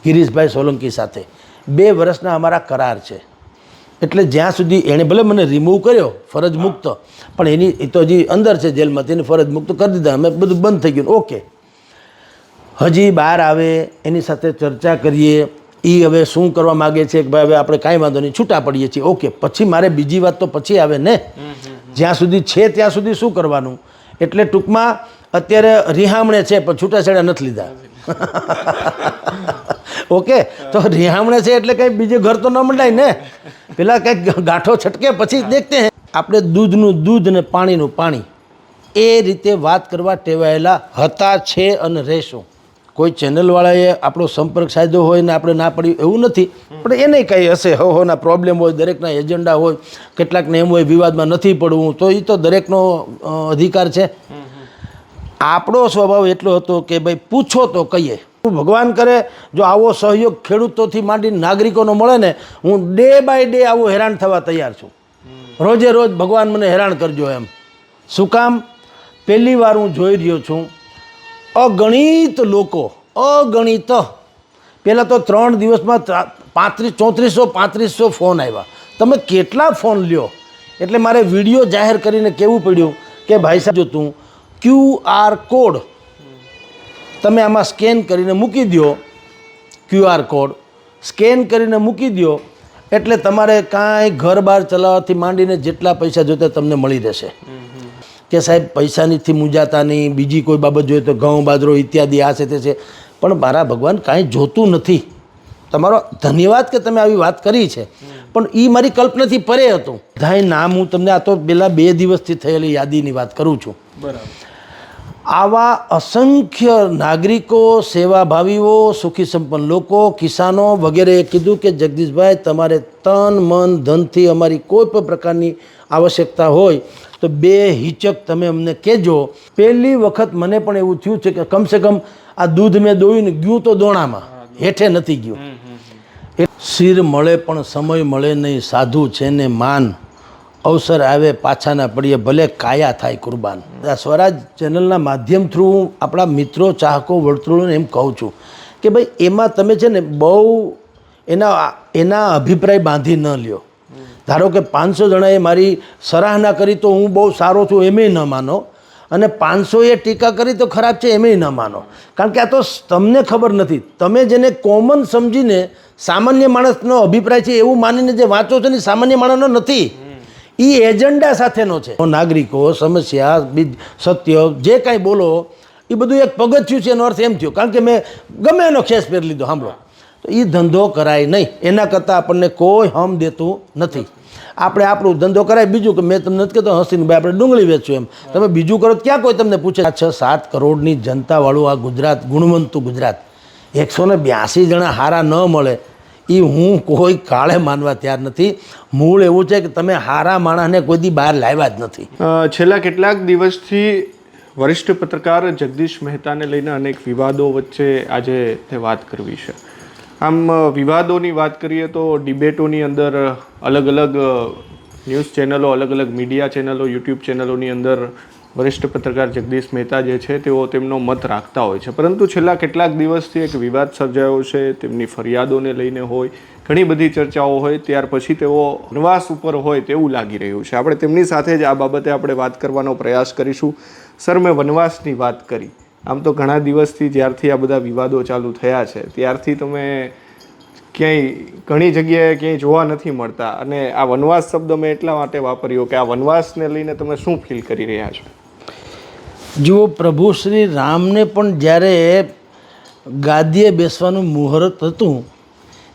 ગિરીશભાઈ સોલંકી સાથે 2 વર્ષના અમારા કરાર છે. એટલે જ્યાં સુધી એણે ભલે મને રિમૂવ કર્યો ફરજ મુક્ત, પણ એની એ તો હજી અંદર છે જેલમાં, તેને ફરજ મુક્ત કરી દીધા, અમે બધું બંધ થઈ ગયું. ઓકે, હજી બહાર આવે એની સાથે ચર્ચા કરીએ, એ હવે શું કરવા માગે છે કે ભાઈ હવે આપણે કાંઈ વાંધો નહીં છૂટા પડીએ છીએ. ઓકે, પછી મારે બીજી વાત તો પછી આવે ને, જ્યાં સુધી છે ત્યાં સુધી શું કરવાનું. એટલે ટૂંકમાં અત્યારે રિહામણે છે પણ છૂટાછેડા નથી લીધા. ઓકે, તો રિહામણે છે એટલે કંઈ બીજું ઘર તો ન મંડાય ને, પેલા કંઈક ગાંઠો છટકે પછી દેખતે હે. આપણે દૂધનું દૂધ ને પાણીનું પાણી એ રીતે વાત કરવા ટેવાયેલા હતા, છે અને રહેશું. કોઈ ચેનલવાળાએ આપણો સંપર્ક સાધ્યો હોય ને આપણે ના પડ્યું એવું નથી, પણ એને કંઈ હશે, હોના પ્રોબ્લેમ હોય, દરેકના એજન્ડા હોય, કેટલાકને એમ હોય વિવાદમાં નથી પડવું, તો એ તો દરેકનો અધિકાર છે. આપણો સ્વભાવ એટલો હતો કે ભાઈ પૂછો તો કહીએ. ભગવાન કરે જો આવો સહયોગ ખેડૂતોથી માંડીને નાગરિકોનો મળે ને, હું ડે બાય ડે આવું હેરાન થવા તૈયાર છું. રોજે રોજ ભગવાન મને હેરાન કરજો એમ. શું કામ? પહેલી વાર હું જોઈ રહ્યો છું અગણિત લોકો, અગણિત, પહેલાં તો 3 દિવસમાં 3400 ફોન આવ્યા. તમે કેટલા ફોન લ્યો? એટલે મારે વિડીયો જાહેર કરીને કહેવું પડ્યું કે ભાઈ સાહેબ જો તું QR કોડ તમે આમાં સ્કેન કરીને મૂકી દો, QR કોડ સ્કેન કરીને મૂકી દો એટલે તમારે કાંઈ ઘર બહાર ચલાવવાથી માંડીને જેટલા પૈસા જોતા તમને મળી રહેશે. કે સાહેબ પૈસાનીથી મૂંઝાતા નહીં, બીજી કોઈ બાબત જોઈએ તો ઘઉં બાજરો ઇત્યાદિ આ છે તે છે, પણ મારા ભગવાન કાંઈ જોતું નથી. તમારો ધન્યવાદ કે તમે આવી વાત કરી છે, પણ એ મારી કલ્પનાથી પરે હતું. બધાય નામ હું તમને આ તો પેલા 2 દિવસથી થયેલી યાદીની વાત કરું છું. બરાબર. આવા અસંખ્ય નાગરિકો, સેવાભાવીઓ, સુખી સંપન્ન લોકો, કિસાનો વગેરેએ કીધું કે જગદીશભાઈ તમારે તન મન ધનથી અમારી કોઈ પણ પ્રકારની આવશ્યકતા હોય તો બેહિચક તમે અમને કહેજો. પહેલી વખત મને પણ એવું થયું છે કે કમસે કમ આ દૂધ મેં દોયું ને ગયું તો દોણામાં, હેઠે નથી ગયું. શિર મળે પણ સમય મળે નહીં, સાધુ છે ને માન, અવસર આવે પાછા ના પડીએ, ભલે કાયા થાય કુરબાન. આ સ્વરાજ ચેનલના માધ્યમ થ્રુ હું આપણા મિત્રો, ચાહકો, વર્તુળોને એમ કહું છું કે ભાઈ એમાં તમે છે ને બહુ એના અભિપ્રાય બાંધી ન લ્યો. ધારો કે 500 જણાએ મારી સરાહના કરી તો હું બહુ સારો છું એમેય ન માનો, અને 500એ ટીકા કરી તો ખરાબ છે એમેય ન માનો. કારણ કે આ તો તમને ખબર નથી, તમે જેને કોમન સમજીને સામાન્ય માણસનો અભિપ્રાય છે એવું માનીને જે વાંચો છો ને સામાન્ય માણસનો નથી, એ એજન્ડા સાથેનો છે. નાગરિકો, સમસ્યા, સત્ય જે કાંઈ બોલો એ બધું એક પગથિયું છે એનો અર્થ એમ થયો. કારણ કે મેં ગમે એનો ખેસ પહેરી લીધો, સાંભળો, તો એ ધંધો કરાય નહીં. એના કરતાં આપણને કોઈ હમ દેતું નથી. આપણે આપણું ધંધો કરાય. બીજું કે મેં તમને નથી કહેતો હસીને ભાઈ આપણે ડુંગળી વેચશું એમ, તમે બીજું કરો તો ક્યાં કોઈ તમને પૂછે. 6-7 કરોડની જનતાવાળું આ ગુજરાત, ગુણવંતું ગુજરાત, 182 જણા હારા ન મળે એ હું કોઈ કાળે માનવા તૈયાર નથી. મૂળ એવું છે કે તમે હારા માણસને કોઈ દી બહાર લાવ્યા જ નથી. છેલ્લા કેટલાક દિવસથી વરિષ્ઠ પત્રકાર જગદીશ મહેતાને લઈને અનેક વિવાદો વચ્ચે આજે તે વાત કરવી છે. આમ વિવાદોની વાત કરીએ તો ડિબેટોની અંદર અલગ અલગ ન્યૂઝ ચેનલો, અલગ અલગ મીડિયા ચેનલો, યુટ્યુબ ચેનલોની અંદર વરિષ્ઠ પત્રકાર જગદીશ મહેતા જે છે તેઓ તેમનો મત રાખતા હોય છે. પરંતુ છેલ્લા કેટલાક દિવસથી એક વિવાદ સર્જાયો છે, તેમની ફરિયાદોને લઈને હોય, ઘણી બધી ચર્ચાઓ હોય, ત્યાર પછી તેઓ વનવાસ ઉપર હોય તેવું લાગી રહ્યું છે. આપણે તેમની સાથે જ આ બાબતે આપણે વાત કરવાનો પ્રયાસ કરીશું. સર, મેં વનવાસની વાત કરી. આમ તો ઘણા દિવસથી જ્યારથી આ બધા વિવાદો ચાલુ થયા છે ત્યારથી તમે ક્યાંય ઘણી જગ્યાએ ક્યાંય જોવા નથી મળતા, અને આ વનવાસ શબ્દ મેં એટલા માટે વાપર્યો કે આ વનવાસને લઈને તમે શું ફીલ કરી રહ્યા છો? જુઓ, પ્રભુ શ્રી રામને પણ જ્યારે ગાદીએ બેસવાનું મુહૂર્ત હતું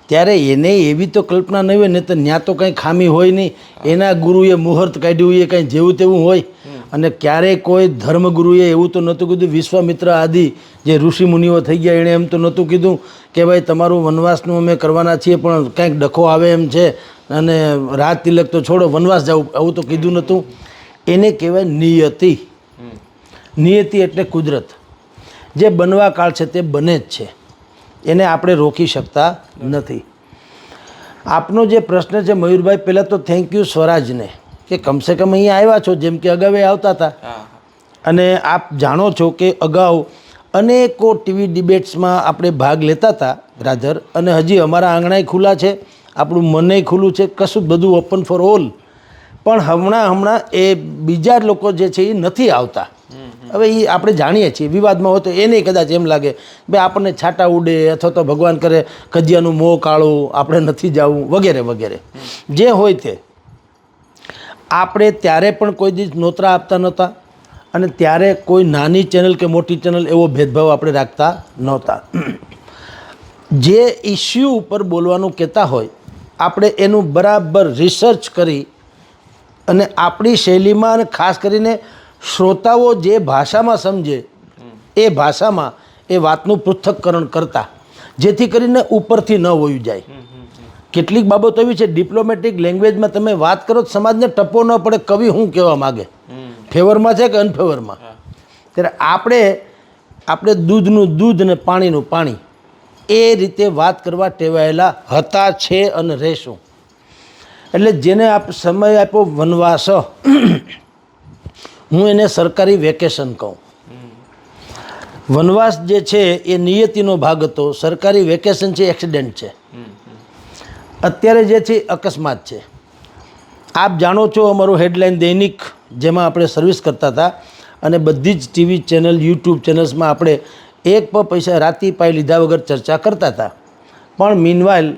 ત્યારે એને એવી તો કલ્પના નહીં હોય ને, તો ત્યાં તો કંઈ ખામી હોય નહીં. એના ગુરુએ મુહૂર્ત કાઢ્યું એ કંઈ જેવું તેવું હોય. અને ક્યારેય કોઈ ધર્મગુરુએ એવું તો નહોતું કીધું, વિશ્વામિત્ર આદિ જે ઋષિ મુનિઓ થઈ ગયા એણે એમ તો નહોતું કીધું કે ભાઈ તમારું વનવાસનું અમે કરવાના છીએ પણ કંઈક ડખો આવે એમ છે અને રાજ તિલક તો છોડો વનવાસ જવું, આવું તો કીધું નહોતું. એને કહેવાય નિયતિ. નિયતિ એટલે કુદરત. જે બનવા કાળ છે તે બને જ છે, એને આપણે રોકી શકતા નથી. આપનો જે પ્રશ્ન છે મયુરભાઈ, પહેલાં તો થેન્ક યુ સ્વરાજને કે કમસે કમ અહીંયા આવ્યા છો, જેમ કે અગાઉ આવતા હતા. અને આપ જાણો છો કે અગાઉ અનેકો ટીવી ડિબેટ્સમાં આપણે ભાગ લેતા હતા બ્રાધર, અને હજી અમારા આંગણાય ખુલ્લા છે, આપણું મનય ખુલ્લું છે, કશું બધું ઓપન ફોર ઓલ. પણ હમણાં એ બીજા લોકો જે છે એ નથી આવતા. હવે એ આપણે જાણીએ છીએ, વિવાદમાં હોય તો એને કદાચ એમ લાગે ભાઈ આપણને છાંટા ઉડે, અથવા તો ભગવાન કરે કજિયાનું મોં કાળું, આપણે નથી જવું વગેરે વગેરે. જે હોય તે આપણે ત્યારે પણ કોઈ દિવસ નોતરા આપતા નહોતા, અને ત્યારે કોઈ નાની ચેનલ કે મોટી ચેનલ એવો ભેદભાવ આપણે રાખતા નહોતા. જે ઇસ્યુ ઉપર બોલવાનું કહેતા હોય આપણે એનું બરાબર રિસર્ચ કરી અને આપણી શૈલીમાં, અને ખાસ કરીને શ્રોતાઓ જે ભાષામાં સમજે એ ભાષામાં એ વાતનું પૃથ્થકરણ કરતા, જેથી કરીને ઉપરથી ન વયું જાય. કેટલીક બાબતો એવી છે ડિપ્લોમેટિક લેંગ્વેજમાં તમે વાત કરો તો સમાજને ટપ્પો ન પડે કવિ શું કહેવા માગે, ફેવરમાં છે કે અનફેવરમાં. ત્યારે આપણે દૂધનું દૂધ અને પાણીનું પાણી એ રીતે વાત કરવા ટેવાયેલા હતા, છે અને રહેશું. એટલે જેને સમય આપ્યો વનવાસ, હું એને સરકારી વેકેશન કહું. વનવાસ જે છે એ નિયતિનો ભાગ હતો, સરકારી વેકેશન છે એક્સિડન્ટ છે. અત્યારે જે છે અકસ્માત છે. આપ જાણો છો અમારું હેડલાઇન દૈનિક જેમાં આપણે સર્વિસ કરતા હતા, અને બધી જ ટીવી ચેનલ, યુટ્યુબ ચેનલ્સમાં આપણે એક પણ પૈસા રાતી પાઈ લીધા વગર ચર્ચા કરતા હતા. પણ મીનવાઇલ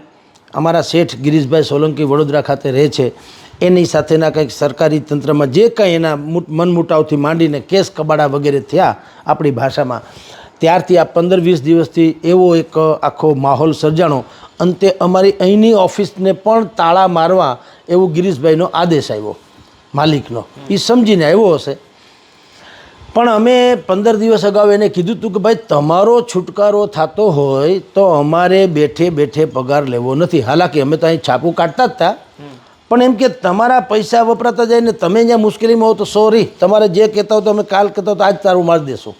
અમારા શેઠ ગિરીશભાઈ સોલંકી વડોદરા ખાતે રહે છે, એની સાથેના કંઈક સરકારી તંત્રમાં જે કંઈ એના મનમુટાવથી માંડીને કેસ કબાડા વગેરે થયા આપણી ભાષામાં, ત્યારથી આ 15-20 દિવસથી એવો એક આખો માહોલ સર્જાણો. અંતે અમારી અહીંની ઓફિસને પણ તાળા મારવા એવું ગિરીશભાઈનો આદેશ આવ્યો માલિકનો. એ સમજીને આવ્યો હશે. પણ અમે 15 દિવસ અગાઉ એને કીધું હતું કે ભાઈ તમારો છુટકારો થતો હોય તો અમારે બેઠે બેઠે પગાર લેવો નથી. હાલાકી અમે તો અહીં છાપું કાઢતા જ હતા, પણ એમ કે તમારા પૈસા વપરાતા જાય ને તમે જ્યાં મુશ્કેલીમાં હો તો સોરી, તમારે જે કહેતા હો તો અમે કાલ કહેતા હો તો આજ તારું મારી દેશું.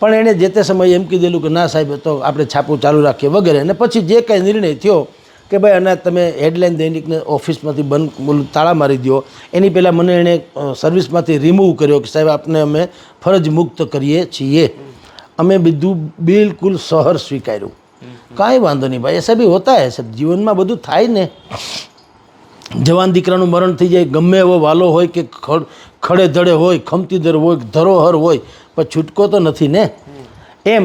પણ એણે જે તે સમયે એમ કીધેલું કે ના સાહેબ તો આપણે છાપું ચાલુ રાખીએ વગેરે. અને પછી જે કાંઈ નિર્ણય થયો કે ભાઈ અને તમે હેડલાઇન દૈનિકને ઓફિસમાંથી બંધ તાળા મારી દો, એની પહેલાં મને એણે સર્વિસમાંથી રિમૂવ કર્યો કે સાહેબ આપને અમે ફરજ મુક્ત કરીએ છીએ. અમે બધું બિલકુલ સહર સ્વીકાર્યું. કાંઈ વાંધો નહીં ભાઈ, એસા બી હોતા હે સાહેબ, જીવનમાં બધું થાય ને. જવાન દીકરાનું મરણ થઈ જાય, ગમે એવો વાલો હોય કે ખડે ધડે હોય, ખમતી દર હોય, ધરોહર હોય, પણ છૂટકો તો નથી ને. એમ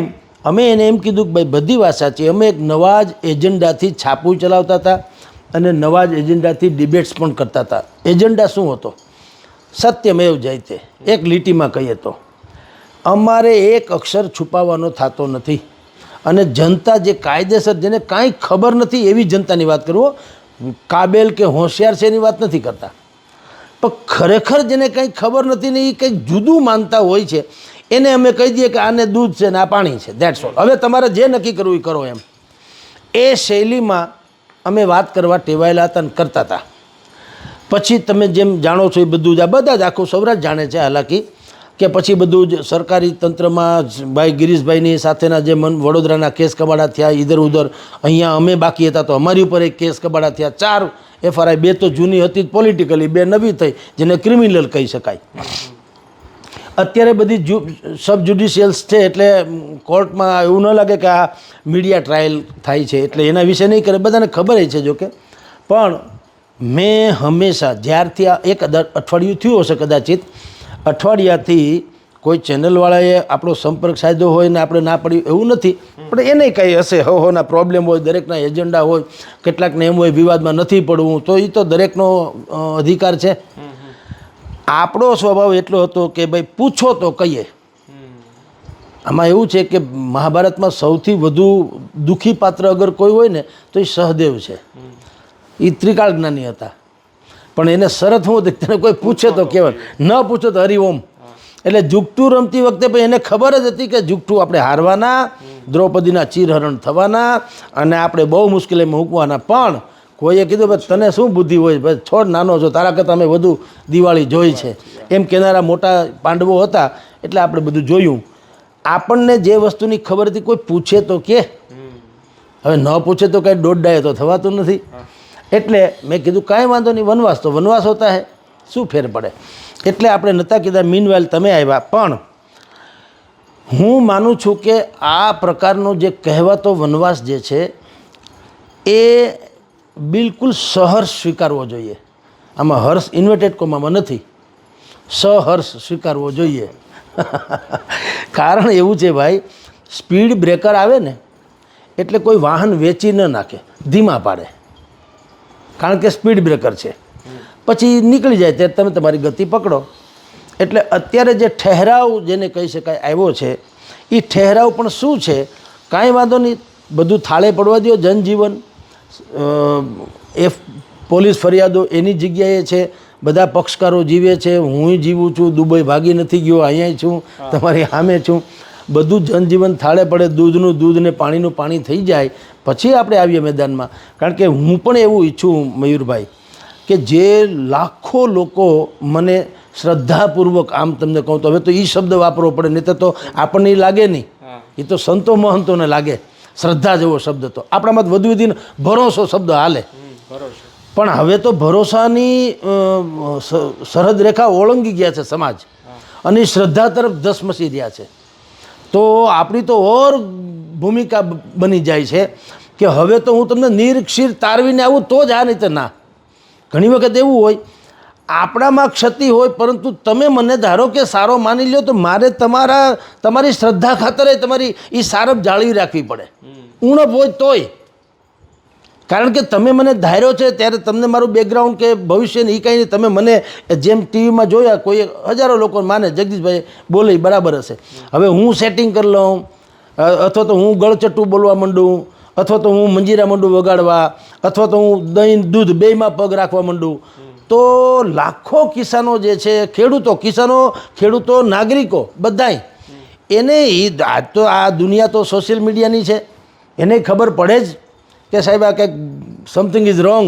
અમે એને એમ કીધું કે ભાઈ બધી વાત સાચી, અમે એક નવા જ એજન્ડાથી છાપું ચલાવતા હતા અને નવા જ એજન્ડાથી ડિબેટ્સ પણ કરતા હતા. એજન્ડા શું હતો? સત્યમેવ જયતે, એક લીટીમાં કહીએ તો અમારે એક અક્ષર છુપાવવાનો થતો નથી. અને જનતા જે કાયદેસર, જેને કાંઈ ખબર નથી એવી જનતાની વાત કરવો, કાબેલ કે હોશિયાર છે એની વાત નથી કરતા, પણ ખરેખર જેને કંઈ ખબર નથી ને એ કંઈક જુદું માનતા હોય છે એને અમે કહી દઈએ કે આને દૂધ છે ને આ પાણી છે, દેટ્સ ઓલ. હવે તમારે જે નક્કી કરવું એ કરો. એમ એ શૈલીમાં અમે વાત કરવા ટેવાયેલા હતા અને કરતા હતા. પછી તમે જેમ જાણો છો એ બધું જ બધા જ આખું સૌરાષ્ટ્ર જાણે છે હાલાકી, કે પછી બધું જ સરકારી તંત્રમાં ભાઈ ગિરીશભાઈની સાથેના જે વડોદરાના કેસ કબાડા થયા ઇધર ઉધર, અહીંયા અમે બાકી હતા તો અમારી ઉપર એક કેસ કબાડા થયા. 4 FRI, 2 તો જૂની હતી પોલિટિકલી, 2 નવી થઈ જેને ક્રિમિનલ કહી શકાય. અત્યારે બધી સબ જ્યુડિશિયલ્સ છે એટલે કોર્ટમાં એવું ન લાગે કે આ મીડિયા ટ્રાયલ થાય છે એટલે એના વિશે નહીં કરે, બધાને ખબર છે. જોકે પણ મેં હંમેશા જ્યારથી આ એક અઠવાડિયું થયું હશે કદાચિત, અઠવાડિયાથી કોઈ ચેનલવાળાએ આપણો સંપર્ક સાધ્યો હોય ને આપણે ના પડ્યું એવું નથી, પણ એને કંઈ હશે હોના પ્રોબ્લેમ હોય, દરેકના એજન્ડા હોય, કેટલાકને એમ હોય વિવાદમાં નથી પડવું, તો એ તો દરેકનો અધિકાર છે. આપણો સ્વભાવ એટલો હતો કે ભાઈ પૂછો તો કહીએ. આમાં એવું છે કે મહાભારતમાં સૌથી વધુ દુઃખી પાત્ર અગર કોઈ હોય ને તો એ સહદેવ છે. એ ત્રિકાળ જ્ઞાની હતા, પણ એને શરત શું હતી, તેને કોઈ પૂછે તો કહેવાય, ન પૂછો તો હરિઓમ. એટલે જુગઠું રમતી વખતે ભાઈ એને ખબર જ હતી કે જુગઠું આપણે હારવાના, દ્રૌપદીના ચીરહરણ થવાના અને આપણે બહુ મુશ્કેલીમાં મૂકવાના. પણ કોઈએ કીધું ભાઈ તને શું બુદ્ધિ હોય, ભાઈ છોડ, નાનો છો, તારા કરતાં અમે વધુ દિવાળી જોઈ છે, એમ કહેનારા મોટા પાંડવો હતા. એટલે આપણે બધું જોયું. આપણને જે વસ્તુની ખબર હતી કોઈ પૂછે તો કે, હવે ન પૂછે તો કાંઈ દોડડાય તો થવાતું નથી. એટલે મેં કીધું કાંઈ વાંધો નહીં, વનવાસ તો વનવાસ હોતા હે, શું ફેર પડે. એટલે આપણે નહોતા કીધા. મીનવાઇલ તમે આવ્યા, પણ હું માનું છું કે આ પ્રકારનો જે કહેવાતો વનવાસ જે છે એ બિલકુલ સહર્ષ સ્વીકારવો જોઈએ. આમાં હર્ષ ઇન્વર્ટેડ કોમામાં નથી, સહર્ષ સ્વીકારવો જોઈએ. કારણ એવું છે ભાઈ, સ્પીડ બ્રેકર આવે ને એટલે કોઈ વાહન વેચી ન નાખે, ધીમા પાડે, કારણ કે સ્પીડ બ્રેકર છે. પછી નીકળી જાય ત્યારે તમે તમારી ગતિ પકડો. એટલે અત્યારે જે ઠહેરાવ જેને કહી શકાય આવ્યો છે, એ ઠહેરાવ પણ શું છે, કાંઈ વાંધો નહીં, બધું થાળે પડવા દો. જનજીવન એ પોલીસ ફરિયાદો એની જગ્યાએ છે, બધા પક્ષકારો જીવે છે, હું જીવું છું, દુબઈ ભાગી નથી ગયો, અહીંયા છું, તમારી સામે છું. બધું જનજીવન થાળે પડે, દૂધનું દૂધ ને પાણીનું પાણી થઈ જાય, પછી આપણે આવીએ મેદાનમાં. કારણ કે હું પણ એવું ઈચ્છું મયુરભાઈ કે જે લાખો લોકો મને શ્રદ્ધાપૂર્વક, આમ તમને કહું તો હવે તો એ શબ્દ વાપરવો પડે, નહીં તો આપણને લાગે નહીં, એ તો સંતો મહંતોને લાગે શ્રદ્ધા જેવો શબ્દ. તો આપણામાં વધુ વધીને ભરોસો શબ્દ હાલે, પણ હવે તો ભરોસાની સરહદ રેખા ઓળંગી ગયા છે સમાજ, અને શ્રદ્ધા તરફ ધસમસી રહ્યા છે. તો આપણી તો ઓર ભૂમિકા બની જાય છે કે હવે તો હું તમને નિરક્ષીર તારવીને આવું તો જ આ, નહીં તો ના. ઘણી વખત એવું હોય આપણામાં ક્ષતિ હોય, પરંતુ તમે મને ધારો કે સારો માની લો, તો મારે તમારી શ્રદ્ધા ખાતરે તમારી એ સારપ જાળવી રાખવી પડે, ઉણપ હોય તોય. કારણ કે તમે મને ધાર્યો છે ત્યારે તમને મારું બેકગ્રાઉન્ડ કે ભવિષ્યને એ કાંઈ નહીં, તમે મને જેમ ટીવીમાં જોયા, કોઈ હજારો લોકો માને જગદીશભાઈ બોલે બરાબર હશે. હવે હું સેટિંગ કરી લઉં, અથવા તો હું ગળચટ્ટું બોલવા માંડું, અથવા તો હું મંજીરા માંડું વગાડવા, અથવા તો હું દહીં દૂધ બેયમાં પગ રાખવા માંડું, તો લાખો કિસાનો જે છે, ખેડૂતો નાગરિકો બધાય એને આજ તો આ દુનિયા તો સોશિયલ મીડિયાની છે, એને ખબર પડે જ કે સાહેબ આ કંઈક સમથિંગ ઇઝ રોંગ.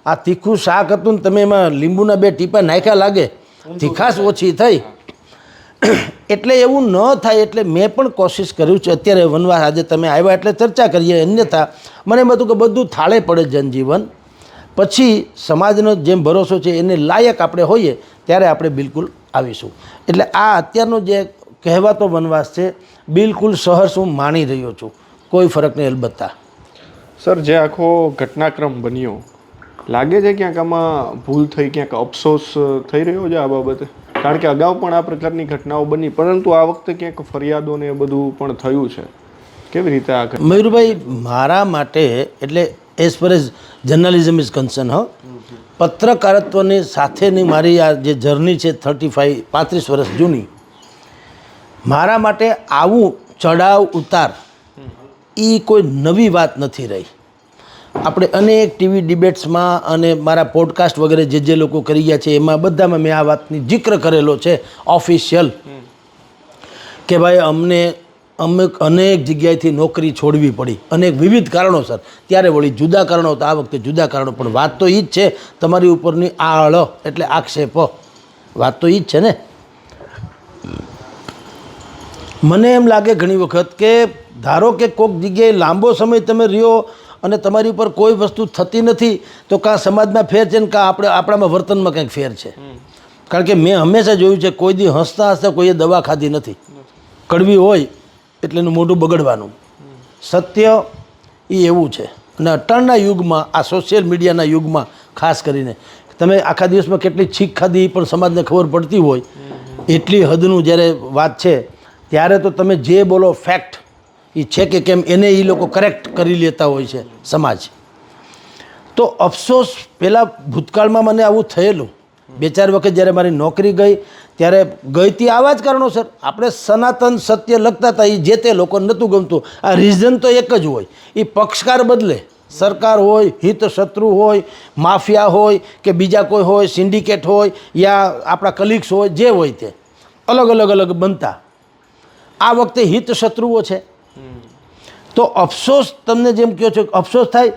આ તીખું શાક હતું ને તમે એમાં લીંબુના 2 ટીપા નાખ્યા, લાગે તીખાશ ઓછી થઈ. એટલે એવું ન થાય, એટલે મેં પણ કોશિશ કર્યું છે. અત્યારે વનવાસ આજે તમે આવ્યા એટલે ચર્ચા કરીએ, અન્યથા મને એમ હતું કે બધું થાળે પડે જનજીવન, પછી સમાજનો જેમ ભરોસો છે એને લાયક આપણે હોઈએ ત્યારે આપણે બિલકુલ આવીશું. એટલે આ અત્યારનો જે કહેવાતો વનવાસ છે બિલકુલ સહર્ષ હું માણી રહ્યો છું, કોઈ ફરક નહીં. અલબત્તા સર, જે આખો ઘટનાક્રમ બન્યો, લાગે છે ક્યાંક આમાં ભૂલ થઈ, ક્યાંક અફસોસ થઈ રહ્યો છે આ બાબતે? કારણ કે અગાઉ પણ આ પ્રકારની ઘટનાઓ બની, પરંતુ આ વખતે ક્યાંક ફરિયાદો ને એ બધું પણ થયું છે. કેવી રીતે આ મયુરભાઈ, મારા માટે એટલે as far as journalism is concern, પત્રકારત્વની સાથેની મારી આ જે જર્ની છે 35 વર્ષ જૂની, મારા માટે આવું ચડાવ ઉતાર એ કોઈ નવી વાત નથી રહી. આપણે અનેક ટીવી ડિબેટ્સમાં અને મારા પોડકાસ્ટ વગેરે જે લોકો કરી ગયા છે એમાં બધામાં મેં આ વાતની જિક્ર કરેલો છે ઓફિશિયલ, કે ભાઈ અમે અનેક જગ્યાએથી નોકરી છોડવી પડી, અનેક વિવિધ કારણોસર. ત્યારે વળી જુદા કારણો હતા, આ વખતે જુદા કારણો, પણ વાત તો એ જ છે. તમારી ઉપરની આળ એટલે આક્ષેપ, વાત તો એ જ છે ને. મને એમ લાગે ઘણી વખત કે ધારો કે કોઈક જગ્યાએ લાંબો સમય તમે રહ્યો અને તમારી ઉપર કોઈ વસ્તુ થતી નથી, તો કાં સમાજમાં ફેર છે ને કાં આપણામાં વર્તનમાં કંઈક ફેર છે. કારણ કે મેં હંમેશા જોયું છે, કોઈ દી હસતા હસતા કોઈએ દવા ખાધી નથી. કડવી હોય એટલે એનું મોઢું બગડવાનું. સત્ય એ એવું છે. અને અટાણના યુગમાં, આ સોશિયલ મીડિયાના યુગમાં ખાસ કરીને, તમે આખા દિવસમાં કેટલી છીક ખાધી એ પણ સમાજને ખબર પડતી હોય. એટલી હદનું જ્યારે વાત છે ત્યારે તો તમે જે બોલો ફેક્ટ એ છે કે કેમ એને એ લોકો કરેક્ટ કરી લેતા હોય છે સમાજ. તો અફસોસ, પહેલાં ભૂતકાળમાં મને આવું થયેલું. 2-4 વખત જ્યારે મારી નોકરી ગઈ ત્યારે ગઈ હતી આવા જ કારણોસર. આપણે સનાતન સત્ય લખતા હતા, એ જે તે લોકોને નહોતું ગમતું. આ રીઝન તો એક જ હોય, એ પક્ષકાર બદલે, સરકાર હોય, હિત શત્રુ હોય, માફિયા હોય કે બીજા કોઈ હોય, સિન્ડિકેટ હોય યા આપણા કલીગ્સ હોય, જે હોય તે અલગ બનતા. આ વખતે હિત શત્રુઓ છે. તો અફસોસ, તમને જેમ કહો છો અફસોસ થાય,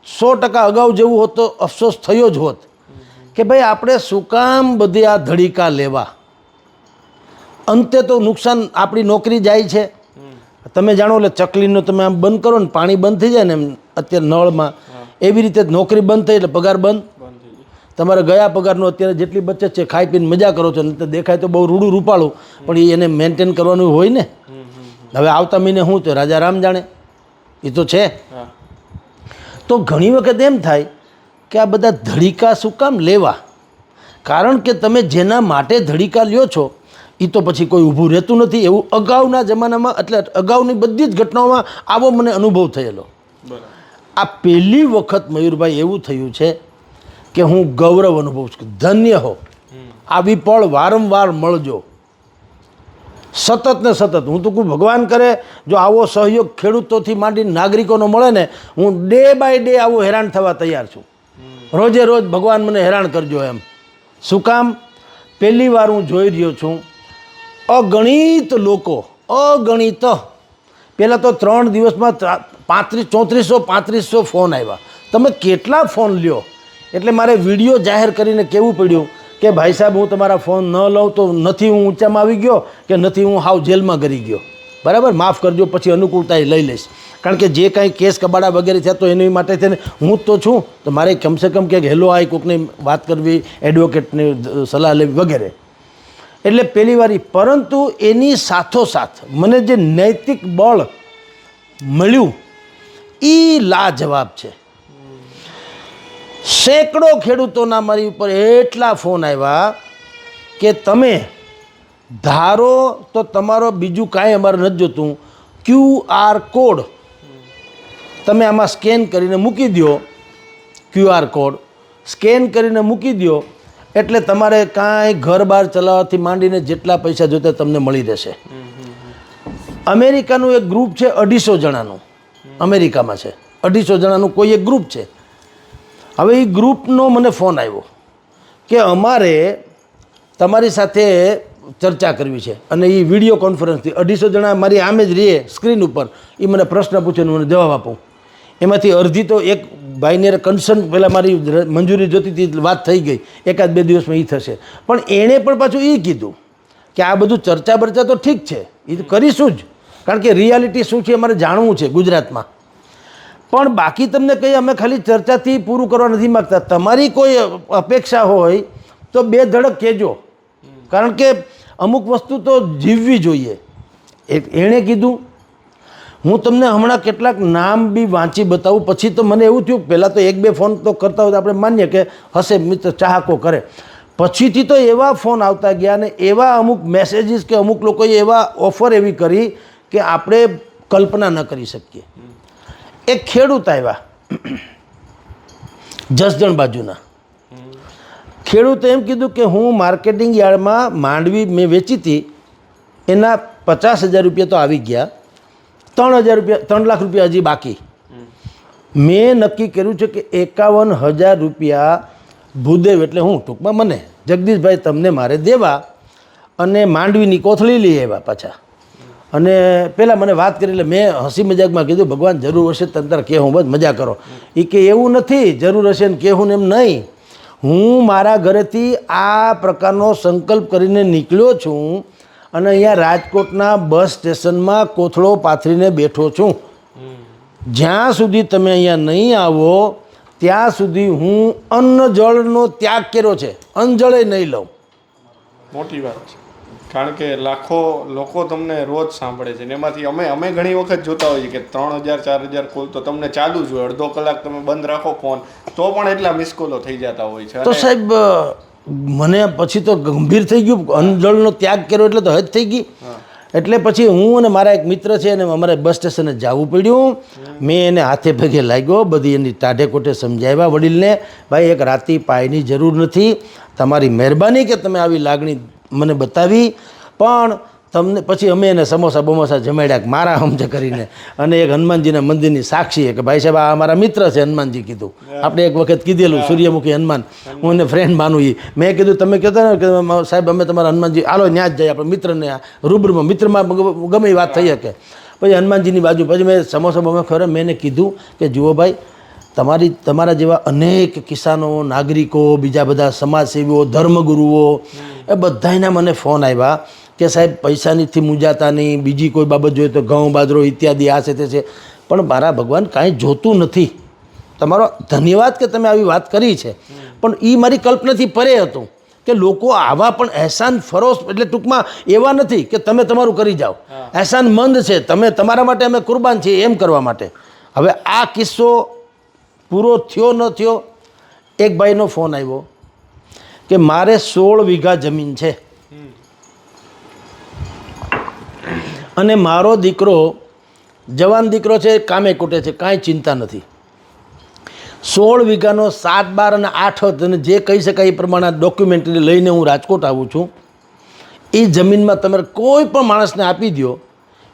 100% અગાઉ જેવું હોત તો અફસોસ થયો જ હોત કે ભાઈ આપણે શું કામ બધી આ ધડીકા લેવા. અંતે તો નુકસાન, આપણી નોકરી જાય છે. તમે જાણો એટલે ચકલીનો તમે આમ બંધ કરો ને પાણી બંધ થઈ જાય ને, એમ અત્યારે નળમાં એવી રીતે નોકરી બંધ થઈ એટલે પગાર બંધ. તમારે ગયા પગારનો અત્યારે જેટલી બચત છે ખાઈ પીને મજા કરો છો, ને તો દેખાય તો બહુ રૂડું રૂપાળું, પણ એને મેન્ટેન કરવાનું હોય ને. હવે આવતા મહિને શું તો રાજા રામ જાણે, એ તો છે. તો ઘણી વખત એમ થાય કે આ બધા ધડીકા શું કામ લેવા? કારણ કે તમે જેના માટે ધડીકા લ્યો છો એ તો પછી કોઈ ઊભું રહેતું નથી. એવું અગાઉના જમાનામાં, એટલે અગાઉની બધી જ ઘટનાઓમાં આવો મને અનુભવ થયેલો. આ પહેલી વખત મયુરભાઈ એવું થયું છે કે હું ગૌરવ અનુભવું છું. ધન્ય હો, આવી પળ વારંવાર મળજો, સતત ને સતત. હું તો કહું ભગવાન કરે જો આવો સહયોગ ખેડૂતોથી માંડીને નાગરિકોનો મળે ને, હું ડે બાય ડે આવું હેરાન થવા તૈયાર છું. રોજે રોજ ભગવાન મને હેરાન કરજો એમ. શું કામ? પહેલી વાર હું જોઈ રહ્યો છું અગણિત લોકો, અગણિત. પહેલાં તો 3 દિવસમાં 3500 ફોન આવ્યા. તમે કેટલા ફોન લ્યો? એટલે મારે વિડીયો જાહેર કરીને કહેવું પડ્યું કે ભાઈ સાહેબ, હું તમારા ફોન ન લઉં તો નથી હું ઊંચામાં આવી ગયો કે નથી હું હાવ જેલમાં ગરી ગયો. બરાબર, માફ કરજો, પછી અનુકૂળતા એ લઈ લઈશ. કારણ કે જે કાંઈ કેસ કબાડા વગેરે થયા તો એની માટે થઈને હું જ તો છું, તો મારે કમસે કમ ક્યાંક હેલો આઈ કોકની વાત કરવી, એડવોકેટની સલાહ લેવી વગેરે. એટલે પહેલી વાર. પરંતુ એની સાથોસાથ મને જે નૈતિક બળ મળ્યું એ લાજવાબ છે. સેંકડો ખેડૂતોના મારી ઉપર એટલા ફોન આવ્યા કે તમે ધારો તો તમારો બીજું કાંઈ અમારે નથી જોતું, QR કોડ તમે આમાં સ્કેન કરીને મૂકી દો. QR કોડ સ્કેન કરીને મૂકી દો એટલે તમારે કાંઈ ઘર બહાર ચલાવવાથી માંડીને જેટલા પૈસા જોતા તમને મળી રહેશે. અમેરિકાનું એક ગ્રુપ છે 250 જણાનું, અમેરિકામાં છે 250 જણાનું કોઈ એક ગ્રુપ છે. હવે એ ગ્રુપનો મને ફોન આવ્યો કે અમારે તમારી સાથે ચર્ચા કરવી છે, અને એ વિડીયો કોન્ફરન્સથી 250 જણા મારી આમે જ રહીએ સ્ક્રીન ઉપર. એ મને પ્રશ્ન પૂછે ને મને જવાબ આપું. એમાંથી અડધી તો એક ભાઈને કન્સર્ન પહેલાં મારી મંજૂરી જોતી હતી, વાત થઈ ગઈ, 1-2 દિવસમાં એ થશે. પણ એણે પણ પાછું એ કીધું કે આ બધું ચર્ચા બર્ચા તો ઠીક છે, એ તો કરીશું જ, કારણ કે રિયાલિટી શું છે અમારે જાણવું છે ગુજરાતમાં. પણ બાકી તમને કંઈ અમે ખાલી ચર્ચાથી પૂરું કરવા નથી માગતા. તમારી કોઈ અપેક્ષા હોય તો 2 ધડક કહેજો, કારણ કે અમુક વસ્તુ તો જીવવી જોઈએ. એણે કીધું. હું તમને હમણાં કેટલાક નામ બી વાંચી બતાવું. પછી તો મને એવું થયું, પહેલાં તો 1-2 ફોન તો કરતા હોય તો આપણે માનીએ કે હશે મિત્ર, ચાહકો કરે. પછીથી તો એવા ફોન આવતા ગયા ને એવા અમુક મેસેજીસ કે અમુક લોકોએ એવા ઓફર એવી કરી કે આપણે કલ્પના ન કરી શકીએ. એક ખેડૂત આવ્યા જસદણ બાજુના. ખેડૂતે એમ કીધું કે હું માર્કેટિંગ યાર્ડમાં માંડવી મેં વેચી હતી, એના 50,000 રૂપિયા તો આવી ગયા, 3 લાખ રૂપિયા હજી બાકી. મેં નક્કી કર્યું છે કે 51,000 રૂપિયા ભૂદેવ એટલે હું ટૂંકમાં મને જગદીશભાઈ તમને મારે દેવા, અને માંડવીની કોથળી લઈ આવ્યા પાછા. અને પહેલાં મને વાત કરી એટલે મેં હસી મજાકમાં કીધું ભગવાન જરૂર હશે તંત્ર કહેવું, બસ મજા કરો. એ કે એવું નથી, જરૂર હશે ને કહેવું ને એમ નહીં. હું મારા ઘરેથી આ પ્રકારનો સંકલ્પ કરીને નીકળ્યો છું અને અહીંયા રાજકોટના બસ સ્ટેશનમાં કોથળો પાથરીને બેઠો છું. જ્યાં સુધી તમે અહીંયા નહીં આવો ત્યાં સુધી હું અન્ન જળનો ત્યાગ કર્યો છે, અન્નજળે નહીં લઉં. મોટી વાત છે, કારણ કે લાખો લોકો તમને રોજ સાંભળે છે ને એમાંથી અમે ઘણી વખત જોતા હોઈએ કે 3,000-4,000 કોલ તો તમને ચાલુ જ હોય, અડધો કલાક તમે બંધ રાખો ફોન તો પણ એટલા મિસ કોલો થઈ જતા હોય છે. તો સાહેબ મને પછી તો ગંભીર થઈ ગયું, અન્નજળનો ત્યાગ કર્યો એટલે તો હદ થઈ ગઈ. એટલે પછી હું અને મારા એક મિત્ર છે અને અમારે બસ સ્ટેશને જવું પડ્યું. મેં એને હાથે પગે લાગ્યો, બધી એની ટાઢે કોઠે સમજાવ્યા વડીલને, ભાઈ એક રાતી પાયની જરૂર નથી, તમારી મહેરબાની કે તમે આવી લાગણી મને બતાવી. પણ તમને પછી અમે એને સમોસા બમોસા જમાડ્યા મારા સમજ કરીને, અને એક હનુમાનજીના મંદિરની સાક્ષી કે ભાઈ સાહેબ આ અમારા મિત્ર છે હનુમાનજી કીધું. આપણે એક વખત કીધેલું સૂર્યમુખી હનુમાન, હું એને ફ્રેન્ડ માનું. એ મેં કીધું તમે કહેતા ને કે સાહેબ અમે તમારા હનુમાનજી હાલો ત્યાં જ જઈએ, આપણે મિત્રને રૂબરૂમાં મિત્રમાં ગમે એ વાત થઈ શકે. પછી હનુમાનજીની બાજુ પછી મેં સમોસા બમોસા ખબર મેં એને કીધું કે જુઓ ભાઈ, તમારા જેવા અનેક કિસાનો, નાગરિકો, બીજા બધા સમાજસેવીઓ, ધર્મગુરુઓ, એ બધાના મને ફોન આવ્યા કે સાહેબ પૈસાનીથી મૂંઝાતા નહીં, બીજી કોઈ બાબત જોઈએ તો ઘઉં બાજરો ઇત્યાદિ આ છે તે છે, પણ મારા ભગવાન કાંઈ જોતું નથી. તમારો ધન્યવાદ કે તમે આવી વાત કરી છે, પણ એ મારી કલ્પનાથી પરે હતું. કે લોકો આવા પણ અહેસાન ફરોશ એટલે ટૂંકમાં એવા નથી કે તમે તમારું કરી જાઓ, અહેસાન મંદ છે, તમે તમારા માટે અમે કુરબાન છીએ એમ કરવા માટે. હવે આ કિસ્સો પૂરો થયો ન થયો, એક ભાઈનો ફોન આવ્યો કે મારે 16 વીઘા જમીન છે અને મારો દીકરો જવાન દીકરો છે, કામે કૂટે છે, કાંઈ ચિંતા નથી. 16 વીઘાનો 7, 12 અને 8 અને જે કહી શકાય એ પ્રમાણે ડોક્યુમેન્ટરી લઈને હું રાજકોટ આવું છું. એ જમીનમાં તમે કોઈ પણ માણસને આપી દો,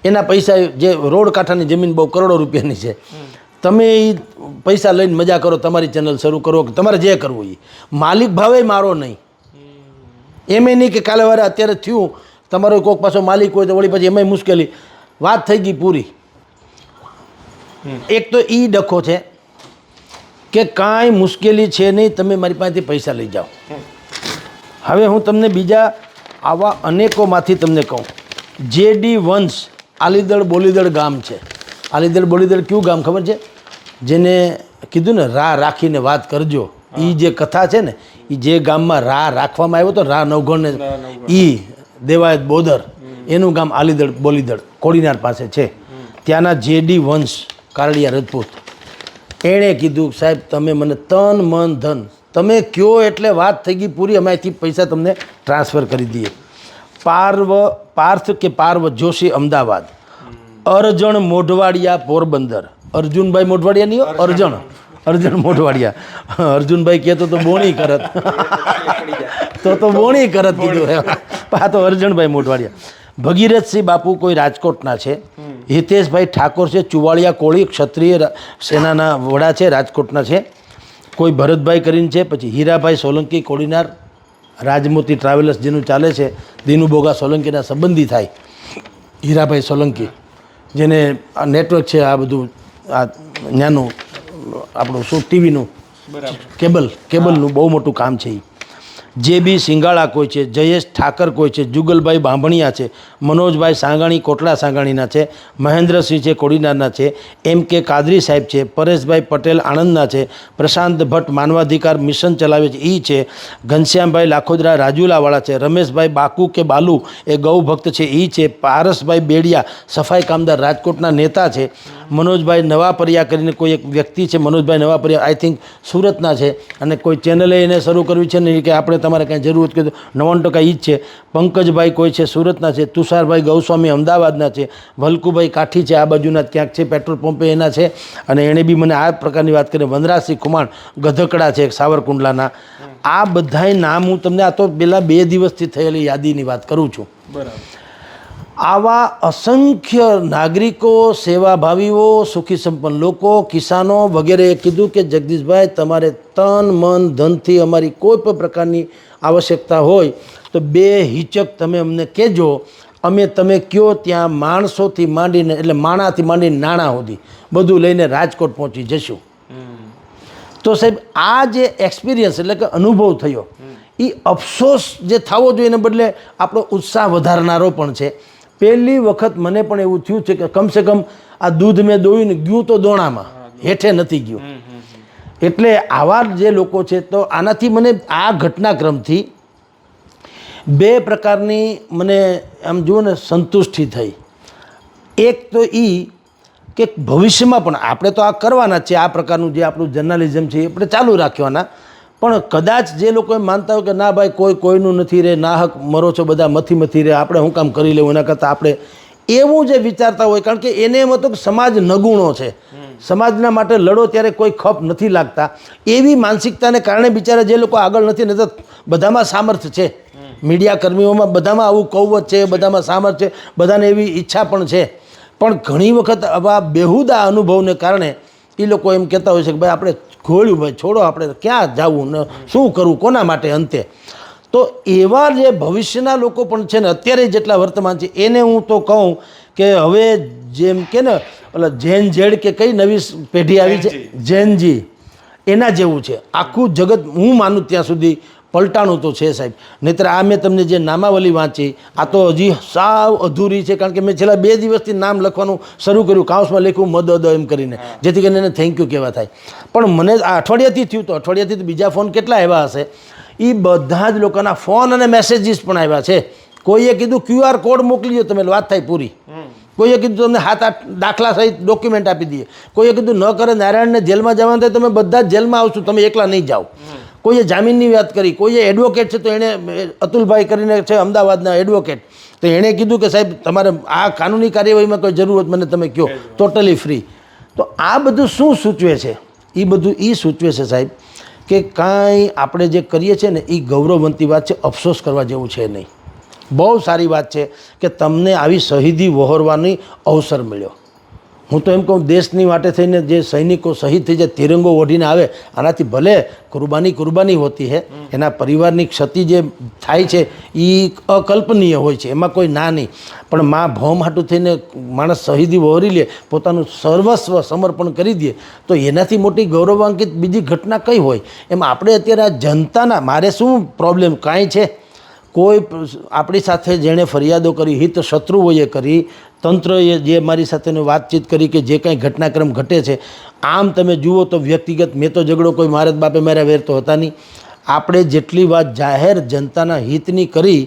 એના પૈસા જે રોડ કાંઠાની જમીન બહુ કરોડો રૂપિયાની છે, તમે એ પૈસા લઈને મજા કરો, તમારી ચેનલ શરૂ કરો કે તમારે જે કરવું એ માલિક ભાવે મારો નહીં. એમ નહીં કે કાલે વારે અત્યારે થયું તમારો કોઈક પાછો માલિક હોય તો વળી પછી એમાંય મુશ્કેલી, વાત થઈ ગઈ પૂરી. એક તો એ ડખો છે કે કાંઈ મુશ્કેલી છે નહીં, તમે મારી પાસેથી પૈસા લઈ જાઓ. હવે હું તમને બીજા આવા અનેકોમાંથી તમને કહું. જેડી વંશ આલીદળ બોલીદળ ગામ છે. આલીદળ બોલીદળ કયું ગામ ખબર છે? જેને કીધું ને રા રાખીને વાત કરજો, એ જે કથા છે ને, એ જે ગામમાં રા રાખવામાં આવ્યો તો રા નવઘણને, એ દેવાયત બોદર, એનું ગામ આલીદળ બોલીદળ કોડીનાર પાસે છે. ત્યાંના જેડી વંશ કારડિયા રાજપૂત, એણે કીધું સાહેબ તમે મને તન મન ધન તમે કયો એટલે વાત થઈ ગઈ પૂરી, અમારીથી પૈસા તમને ટ્રાન્સફર કરી દઈએ. પાર્થ કે પાર્વ જોશી અમદાવાદ, અરજણ મોઢવાડિયા પોરબંદર. અર્જુનભાઈ મોઢવાડિયા નહીં, અરજણ મોઢવાડિયા. અર્જુનભાઈ કહેતો તો બોણી કરત તો બોણી કરત કીધું, આ તો અરજણભાઈ મોઢવાડિયા. ભગીરથસિંહ બાપુ કોઈ રાજકોટના છે. હિતેશભાઈ ઠાકોર છે, ચુવાળિયા કોળી ક્ષત્રિય સેનાના વડા છે, રાજકોટના છે. કોઈ ભરતભાઈ કરીને છે. પછી હીરાભાઈ સોલંકી કોડીનાર, રાજમોતી ટ્રાવેલર્સ જેનું ચાલે છે, દિનુબોગા સોલંકીના સંબંધી થાય. હીરાભાઈ સોલંકી જેને આ નેટવર્ક છે, આ બધું આ ત્યાંનું આપણું શું ટીવીનું કેબલનું બહુ મોટું કામ છે. જે બી સિંગાળા કોઈ છે, જયેશ ઠાકર કોઈ છે, જુગલભાઈ બાંભણિયા છે, મનોજભાઈ સાંગાણી કોટડા સાંગાણીના છે, મહેન્દ્રસિંહ છે કોડીનારના છે, એમ કે કાદરી સાહેબ છે, પરેશભાઈ પટેલ આણંદના છે, પ્રશાંત ભટ્ટ માનવાધિકાર મિશન ચલાવે છે એ છે, ઘનશ્યામભાઈ લાખોદરા રાજુલાવાળા છે, રમેશભાઈ બાકુ કે બાલુ એ ગૌ ભક્ત છે એ છે, પારસભાઈ બેડિયા સફાઈ કામદાર રાજકોટના નેતા છે, મનોજભાઈ નવાપરિયા કરીને કોઈ એક વ્યક્તિ છે, મનોજભાઈ નવાપરિયા આઈ થિંક સુરતના છે, અને કોઈ ચેનલે એને શરૂ કરવી છે નહીં કે આપણે તમારે કાંઈ જરૂર કે 99% એ જ છે. પંકજભાઈ કોઈ છે સુરતના છે, તુષારભાઈ ગૌસ્વામી અમદાવાદના છે, ભલકુભાઈ કાઠી છે આ બાજુના ક્યાંક છે, પેટ્રોલ પંપે એના છે, અને એણે બી મને આ પ્રકારની વાત કરી. વનરાજસિંહ ખુમાણ ગધકડા છે સાવરકુંડલાના. આ બધાય નામ હું તમને આ તો પેલા 2 દિવસથી થયેલી યાદીની વાત કરું છું. બરાબર. આવા અસંખ્ય નાગરિકો, સેવાભાવીઓ, સુખી સંપન્ન લોકો, કિસાનો વગેરેએ કીધું કે જગદીશભાઈ તમારે તન મન ધનથી અમારી કોઈ પણ પ્રકારની આવશ્યકતા હોય તો બેહિચક તમે અમને કહેજો, અમે તમે કયો ત્યાં માણસોથી માંડીને એટલે માણાથી માંડીને નાણાં સુધી બધું લઈને રાજકોટ પહોંચી જશું. તો સાહેબ આ જે એક્સપિરિયન્સ એટલે કે અનુભવ થયો એ અફસોસ જે થવો જોઈએ એને બદલે આપણો ઉત્સાહ વધારનારો પણ છે. પહેલી વખત મને પણ એવું થયું છે કે કમસે કમ આ દૂધ મેં દોયું ને ગયું તો દોણામાં, હેઠે નથી ગયું. એટલે આવા જે લોકો છે તો આનાથી મને આ ઘટનાક્રમથી 2 પ્રકારની મને આમ જુઓ ને સંતુષ્ટિ થઈ. એક તો એ કે ભવિષ્યમાં પણ આપણે તો આ કરવાના છે, આ પ્રકારનું જે આપણું જર્નાલિઝમ છે એ આપણે ચાલુ રાખવાના, પણ કદાચ જે લોકો એમ માનતા હોય કે ના ભાઈ કોઈ કોઈનું નથી રહે, ના હક મરો છો બધા મથી રહે, આપણે શું કામ કરી લેવું, એના કરતાં આપણે એવું જે વિચારતા હોય, કારણ કે એને એમ હતું કે સમાજ નગુણો છે, સમાજના માટે લડો ત્યારે કોઈ ખપ નથી લાગતા, એવી માનસિકતાને કારણે બિચારા જે લોકો આગળ નથી ને, તો બધામાં સામર્થ્ય છે, મીડિયા કર્મીઓમાં બધામાં આવું કૌવત છે, બધામાં સામર્થ્ય છે, બધાને એવી ઈચ્છા પણ છે, પણ ઘણી વખત આવા બેહુદા અનુભવને કારણે એ લોકો એમ કહેતા હોય છે કે ભાઈ આપણે ઘોળ્યું, ભાઈ છોડો, આપણે ક્યાં જવું ને શું કરવું, કોના માટે અંતે. તો એવા જે ભવિષ્યના લોકો પણ છે ને અત્યારે જેટલા વર્તમાન છે એને હું તો કહું કે હવે જેમ કે ને ઓલા જેન ઝેડ કે કઈ નવી પેઢી આવી છે જેનજી, એના જેવું છે આખું જગત. હું માનું ત્યાં સુધી પલટાણું તો છે સાહેબ. નહીંતર આ મેં તમને જે નામાવલી વાંચી આ તો હજી સાવ અધૂરી છે, કારણ કે મેં છેલ્લા 2 દિવસથી નામ લખવાનું શરૂ કર્યું, કાઉન્સમાં લખ્યું મદદ એમ કરીને, જેથી કરીને એને થેન્ક યુ કહેવા થાય. પણ મને આ અઠવાડિયાથી થયું, તો અઠવાડિયાથી તો બીજા ફોન કેટલા આવ્યા હશે, એ બધા જ લોકોના ફોન અને મેસેજીસ પણ આવ્યા છે. કોઈએ કીધું QR કોડ મોકલી દો તમે, વાત થાય પૂરી. કોઈએ કીધું તમને 7-8 દાખલા સહિત ડોક્યુમેન્ટ આપી દઈએ. કોઈએ કીધું ન કરે નારાયણને જેલમાં જવાનું થાય તમે બધા જ જેલમાં આવશું, તમે એકલા નહીં જાઓ. કોઈએ જામીનની વાત કરી, કોઈએ એડવોકેટ છે તો એણે અતુલભાઈ કરીને છે અમદાવાદના એડવોકેટ, તો એણે કીધું કે સાહેબ તમારે આ કાનૂની કાર્યવાહીમાં કોઈ જરૂર હોય મને તમે કહો, ટોટલી ફ્રી. તો આ બધું શું સૂચવે છે? એ બધું એ સૂચવે છે સાહેબ કે કાંઈ આપણે જે કરીએ છીએ ને એ ગૌરવવંતી વાત છે, અફસોસ કરવા જેવું છે નહીં. બહુ સારી વાત છે કે તમને આવી શહીદી વહોરવાની અવસર મળ્યો. હું તો એમ કહું, દેશની માટે થઈને જે સૈનિકો શહીદ થઈ જાય, તિરંગો ઓઢીને આવે, આનાથી ભલે કુરબાની હોતી છે, એના પરિવારની ક્ષતિ જે થાય છે એ અકલ્પનીય હોય છે, એમાં કોઈ ના નહીં. પણ મા ભૌમ હાટું થઈને માણસ શહીદી વહોરી લે, પોતાનું સર્વસ્વ સમર્પણ કરી દે, તો એનાથી મોટી ગૌરવાન્વિત બીજી ઘટના કઈ હોય? એમાં આપણે અત્યારે આ જનતાના, મારે શું પ્રોબ્લેમ કાંઈ છે? કોઈ આપણી સાથે જેણે ફરિયાદો કરી, હિત શત્રુઓએ કરી, તંત્રએ જે મારી સાથેની વાતચીત કરી કે જે કાંઈ ઘટનાક્રમ ઘટે છે, આમ તમે જુઓ તો વ્યક્તિગત મેં તો ઝઘડો કોઈ મારા બાપે મારા વેર તો હતા નહીં. આપણે જેટલી વાત જાહેર જનતાના હિતની કરી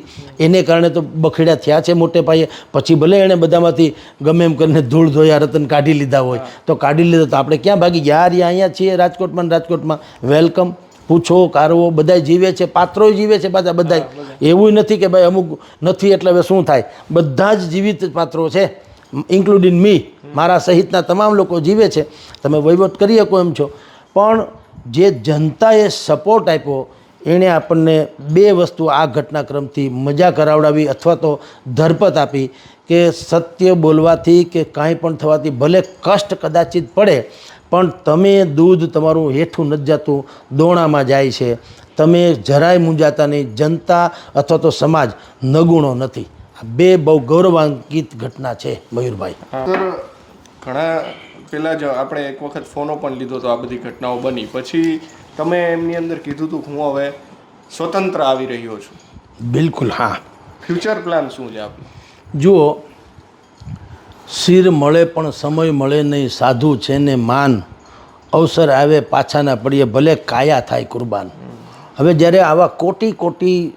એને કારણે તો બખેડા થયા છે મોટે પાયે. પછી ભલે એણે બધામાંથી ગમે એમ કરીને ધૂળ ધોયા રતન કાઢી લીધા હોય તો કાઢી લીધા, તો આપણે ક્યાં ભાગી ગયા? અહીંયા છીએ રાજકોટમાં વેલકમ. પૂછો કારવો બધાય જીવે છે, પાત્રોય જીવે છે પાછા બધાય. એવું નથી કે ભાઈ અમુક નથી એટલે હવે શું થાય, બધા જ જીવિત પાત્રો છે, ઇન્ક્લુડિંગ મી, મારા સહિતના તમામ લોકો જીવે છે. તમે વહીવટ કરી શકો એમ છો, પણ જે જનતાએ સપોર્ટ આપ્યો એણે આપણને 2 વસ્તુ આ ઘટનાક્રમથી મજા કરાવડાવી અથવા તો ધરપત આપી કે સત્ય બોલવાથી કે કાંઈ પણ થવાથી ભલે કષ્ટ કદાચિત પડે, પણ તમે દૂધ તમારું હેઠું નથી જતું, દોણામાં જાય છે. તમે જરાય મૂંઝાતા નહીં, જનતા અથવા તો સમાજ નગુણો નથી. આ 2 બહુ ગૌરવાન્વિત ઘટના છે મયુરભાઈ. સર, ઘણા પહેલાં જ આપણે એક વખત ફોનો પણ લીધો તો આ બધી ઘટનાઓ બની પછી તમે એમની અંદર કીધું હતું કે હું હવે સ્વતંત્ર આવી રહ્યો છું. બિલકુલ, હા. ફ્યુચર પ્લાન શું છે આપનો? જુઓ, શિર મળે પણ સમય મળે નહીં, સાધુ છે ને માન, અવસર આવે પાછાના પડીએ, ભલે કાયા થાય કુરબાન. હવે જ્યારે આવા કોટી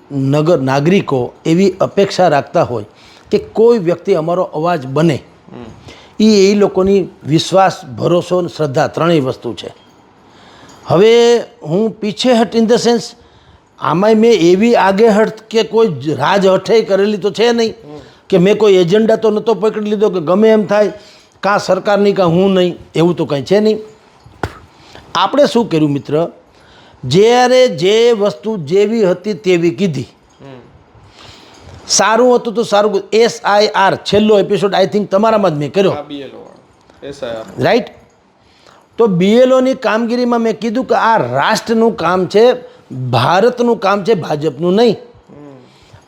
નાગરિકો એવી અપેક્ષા રાખતા હોય કે કોઈ વ્યક્તિ અમારો અવાજ બને, એ લોકોની વિશ્વાસ, ભરોસો અને શ્રદ્ધા ત્રણેય વસ્તુ છે. હવે હું પીછેહટ ઇન ધ સેન્સ આમાંય મેં એવી આગેહટ કે કોઈ રાજહઠે કરેલી તો છે નહીં કે મેં કોઈ એજન્ડા તો નહોતો પકડી લીધો કે ગમે એમ થાય, કાં સરકારની કાં હું નહીં, એવું તો કંઈ છે નહીં. આપણે શું કર્યું મિત્ર, જ્યારે જે વસ્તુ જેવી હતી તેવી કીધી. સારું હતું તો સારું. SIR છેલ્લો એપિસોડ આઈ થિંક તમારામાં જ મેં કર્યો, રાઈટ? તો BLOની કામગીરીમાં મેં કીધું કે આ રાષ્ટ્રનું કામ છે, ભારતનું કામ છે, ભાજપનું નહીં.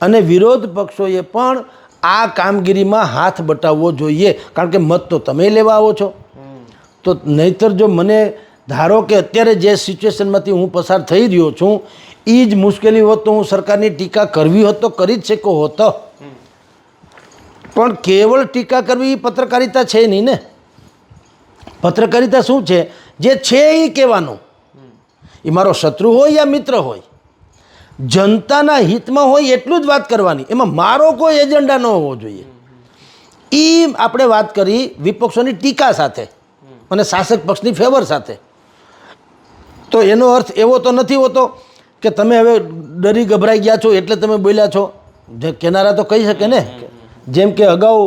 અને વિરોધ પક્ષોએ પણ આ કામગીરીમાં હાથ બટાવવો જોઈએ, કારણ કે મત તો તમે લેવા આવો છો. તો નહીંતર જો મને ધારો કે અત્યારે જે સિચ્યુએશનમાંથી હું પસાર થઈ રહ્યો છું એ જ મુશ્કેલી હોત તો હું સરકારની ટીકા કરવી હોત તો કરી જ શકો હોત. પણ કેવળ ટીકા કરવી એ પત્રકારિતા છે નહીં ને. પત્રકારિતા શું છે? જે છે એ કહેવાનું. એ મારો શત્રુ હોય યા મિત્ર હોય, જનતાના હિતમાં હોય એટલું જ વાત કરવાની, એમાં મારો કોઈ એજન્ડા ન હોવો જોઈએ. એ આપણે વાત કરી વિપક્ષોની ટીકા સાથે અને શાસક પક્ષની ફેવર સાથે. તો એનો અર્થ એવો તો નથી હોતો કે તમે હવે ડરી ગભરાઈ ગયા છો એટલે તમે બોલ્યા છો. જે કેનારા તો કહી શકે ને, જેમ કે અગાઉ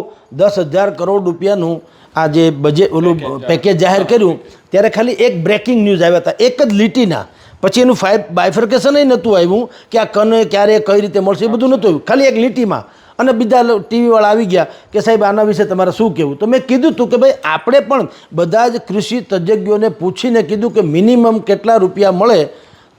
10,000 કરોડ રૂપિયાનું આ જે બજેટ ઓલું પેકેજ જાહેર કર્યું ત્યારે ખાલી એક બ્રેકિંગ ન્યૂઝ આવ્યા હતા, એક જ લીટીના. પછી એનું બાયફર્કેશન નહોતું આવ્યું કે આ કને ક્યારે કઈ રીતે મળશે, એ બધું નહોતું આવ્યું, ખાલી એક લીટીમાં. અને બીજા ટીવીવાળા આવી ગયા કે સાહેબ આના વિશે તમારે શું કહેવું. તો મેં કીધું હતું કે ભાઈ આપણે પણ બધા જ કૃષિ તજજ્ઞોને પૂછીને કીધું કે મિનિમમ કેટલા રૂપિયા મળે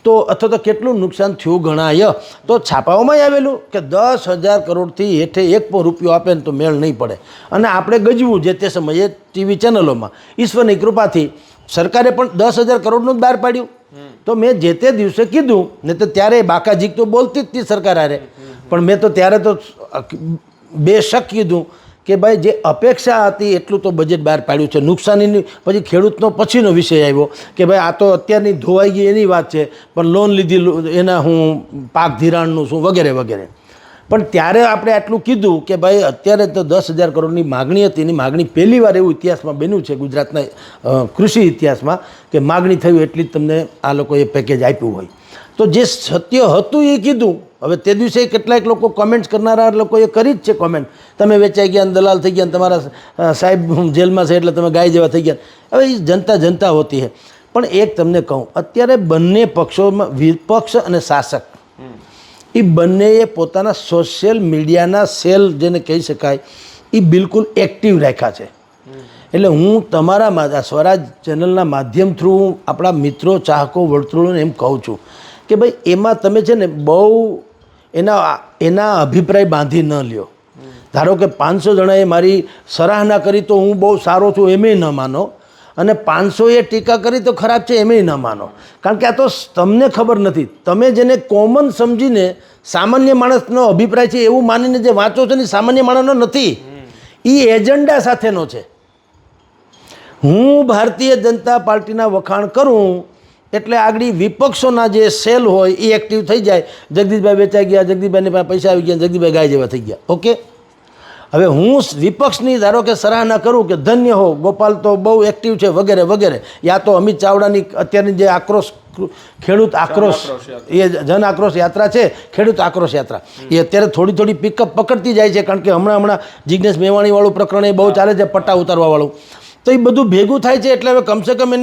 તો અથવા તો કેટલું નુકસાન થયું ગણાય. તો છાપાઓમાં આવેલું કે 10,000 કરોડથી હેઠે 1 રૂપિયો આપે ને તો મેળ નહીં પડે. અને આપણે ગજવું જે તે સમયે ટીવી ચેનલોમાં ઈશ્વરની કૃપાથી સરકારે પણ 10,000 કરોડનું જ બહાર પાડ્યું. તો મેં જે તે દિવસે કીધું ને તો ત્યારે બાકાજીક તો બોલતી જ હતી સરકાર હારે, પણ મેં તો ત્યારે તો બેશક કીધું કે ભાઈ જે અપેક્ષા હતી એટલું તો બજેટ બહાર પાડ્યું છે. નુકસાનીની પછી ખેડૂતનો પછીનો વિષય આવ્યો કે ભાઈ આ તો અત્યારની ધોવાઈ ગઈ એની વાત છે, પણ લોન લીધી એના હું પાક ધિરાણનું શું વગેરે વગેરે. પણ ત્યારે આપણે આટલું કીધું કે ભાઈ અત્યારે તો 10,000 કરોડની માગણી હતી. એની માગણી પહેલી વાર એવું ઇતિહાસમાં બન્યું છે ગુજરાતના કૃષિ ઇતિહાસમાં કે માગણી થયું એટલી જ તમને આ લોકોએ પેકેજ આપ્યું હોય. તો જે સત્ય હતું એ કીધું. હવે તે દિવસે કેટલાક લોકો કોમેન્ટ્સ કરનારા લોકોએ કરી જ છે કોમેન્ટ, તમે વેચાઈ ગયા, દલાલ થઈ ગયા, તમારા સાહેબ જેલમાં છે એટલે તમે ગાય જેવા થઈ ગયા. હવે એ જનતા હોતી છે. પણ એક તમને કહું, અત્યારે બંને પક્ષોમાં વિપક્ષ અને શાસક એ બંનેએ પોતાના સોશિયલ મીડિયાના સેલ જેને કહી શકાય એ બિલકુલ એક્ટિવ રાખ્યા છે. એટલે હું તમારા સ્વરાજ ચેનલના માધ્યમ થ્રુ આપણા મિત્રો, ચાહકો, વર્તુળોને એમ કહું છું કે ભાઈ એમાં તમે છે ને બહુ એના અભિપ્રાય બાંધી ન લ્યો. ધારો કે 500 જણાએ મારી સરાહના કરી તો હું બહુ સારો છું એમેય ન માનો, અને 500એ ટીકા કરી તો ખરાબ છે એમેય ન માનો. કારણ કે આ તો તમને ખબર નથી. તમે જેને કોમન સમજીને સામાન્ય માણસનો અભિપ્રાય છે એવું માનીને જે વાંચો છો ને સામાન્ય માણસનો નથી, એ એજન્ડા સાથેનો છે. હું ભારતીય જનતા પાર્ટીના વખાણ કરું એટલે આગળ વિપક્ષોના જે સેલ હોય એ એક્ટિવ થઈ જાય. જગદીશભાઈ વેચાઈ ગયા, જગદીશભાઈને પાસે પૈસા આવી ગયા, જગદીશભાઈ ગાય જેવા થઈ ગયા. ઓકે, હવે હું વિપક્ષની ધારો કે સરાહના કરું કે ધન્ય હો, ગોપાલ તો બહુ એક્ટિવ છે વગેરે વગેરે, યા તો અમિત ચાવડાની અત્યારની જે આક્રોશ ખેડૂત આક્રોશ એ જન આક્રોશ યાત્રા છે, ખેડૂત આક્રોશ યાત્રા એ અત્યારે થોડી થોડી પિકઅપ પકડતી જાય છે. કારણ કે હમણાં જિજ્ઞેશ મેવાણીવાળું પ્રકરણ એ બહુ ચાલે છે, પટ્ટા ઉતારવાવાળું. તો એ બધું ભેગું થાય છે એટલે હવે કમસે કમ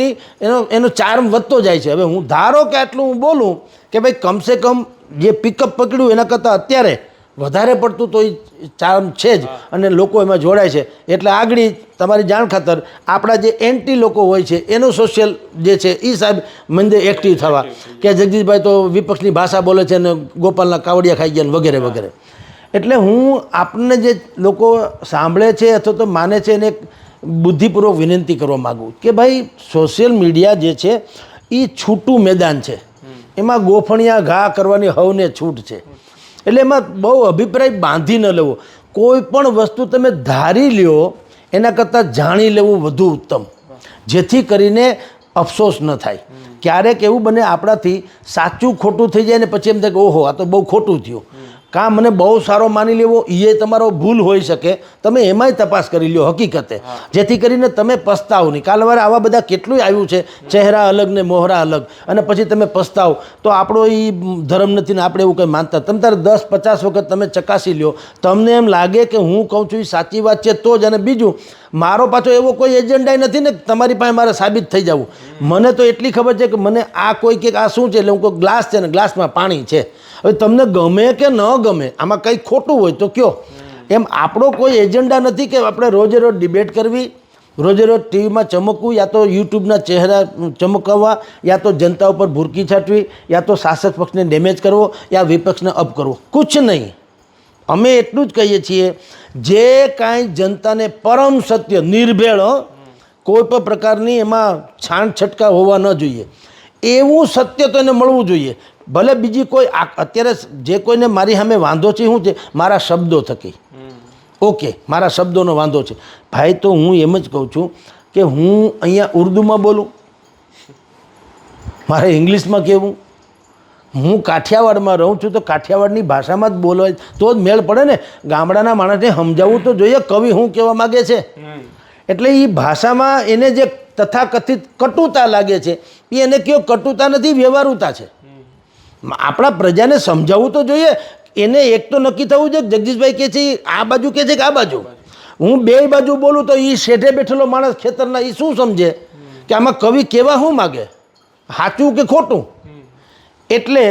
એનો ચાર્મ વધતો જાય છે. હવે હું ધારો કે આટલું હું બોલું કે ભાઈ કમસે કમ જે પિકઅપ પકડ્યું એના કરતાં અત્યારે વધારે પડતું તો એ ચાર્મ છે જ, અને લોકો એમાં જોડાય છે. એટલે આગળ તમારી જાણ ખાતર આપણા જે એન્ટી લોકો હોય છે એનો સોશિયલ જે છે એ સાહેબ મંદે એક્ટિવ થવા કે જગદીશભાઈ તો વિપક્ષની ભાષા બોલે છે અને ગોપાલના કાવડિયા ખાઈ ગયા વગેરે વગેરે. એટલે હું આપણને જે લોકો સાંભળે છે અથવા તો માને છે એને બુદ્ધિપૂર્વક વિનંતી કરવા માગું કે ભાઈ સોશિયલ મીડિયા જે છે એ છૂટું મેદાન છે. એમાં ગોફણિયા ઘા કરવાની હવને છૂટ છે. એટલે એમાં બહુ અભિપ્રાય બાંધી ન લેવો. કોઈ પણ વસ્તુ તમે ધારી લ્યો એના કરતાં જાણી લેવું વધુ ઉત્તમ, જેથી કરીને અફસોસ ન થાય. ક્યારેક એવું બને આપણાથી સાચું ખોટું થઈ જાય ને પછી એમ થાય કે ઓહો આ તો બહુ ખોટું થયું. કાં મને બહુ સારો માની લેવો એ તમારો ભૂલ હોઈ શકે. તમે એમાંય તપાસ કરી લ્યો હકીકતે, જેથી કરીને તમે પસ્તાવો નહીં. કાલવારે આવા બધા કેટલું આવ્યું છે, ચહેરા અલગ ને મોહરા અલગ, અને પછી તમે પસ્તાવો તો આપણો એ ધર્મ નથી ને આપણે એવું કંઈ માનતા. તમે તારે 10-50 વખત તમે ચકાસી લ્યો, તમને એમ લાગે કે હું કહું છું એ સાચી વાત છે તો જ. અને બીજું, મારો પાછો એવો કોઈ એજન્ડા નથી ને તમારી પાસે મારે સાબિત થઈ જવું. મને તો એટલી ખબર છે કે મને આ કોઈ કે આ શું છે એટલે હું કોઈ ગ્લાસ છે ને ગ્લાસમાં પાણી છે. હવે તમને ગમે કે ન ગમે, આમાં કંઈ ખોટું હોય તો કયો. એમ આપણો કોઈ એજન્ડા નથી કે આપણે રોજે રોજ ડિબેટ કરવી, રોજે રોજ ટીવીમાં ચમકવું, યા તો યુટ્યુબના ચહેરા ચમકાવવા, યા તો જનતા ઉપર ભૂરકી છાંટવી, યા તો શાસક પક્ષને ડેમેજ કરવો, યા વિપક્ષને અપ કરવો. કુછ નહીં. અમે એટલું જ કહીએ છીએ જે કાંઈ જનતાને પરમ સત્ય નિર્ભેળ, કોઈ પણ પ્રકારની એમાં છાંટ છટકા હોવા ન જોઈએ, એવું સત્ય તો એને મળવું જોઈએ. ભલે બીજી કોઈ અત્યારે જે કોઈને મારી સામે વાંધો છે શું છે, મારા શબ્દો થકી. ઓકે, મારા શબ્દોનો વાંધો છે ભાઈ. તો હું એમ જ કહું છું કે હું અહીંયા ઉર્દુમાં બોલું, મારે ઇંગ્લિશમાં કહેવું, હું કાઠિયાવાડમાં રહું છું તો કાઠિયાવાડની ભાષામાં જ બોલવાય તો જ મેળ પડે ને. ગામડાના માણસને સમજાવવું તો જોઈએ કવિ શું કહેવા માગે છે. એટલે એ ભાષામાં એને જે તથાકથિત કટુતા લાગે છે એ એને કયો કટુતા નથી, વ્યવહારુતા છે. આપણા પ્રજાને સમજાવવું તો જોઈએ. એને એક તો નક્કી થવું જોઈએ જગદીશભાઈ કહે છે આ બાજુ કહે છે કે આ બાજુ. હું બે બાજુ બોલું તો એ શેઠે બેઠેલો માણસ ખેતરના એ શું સમજે કે આમાં કવિ કેવા શું માગે, સાચું કે ખોટું. એટલે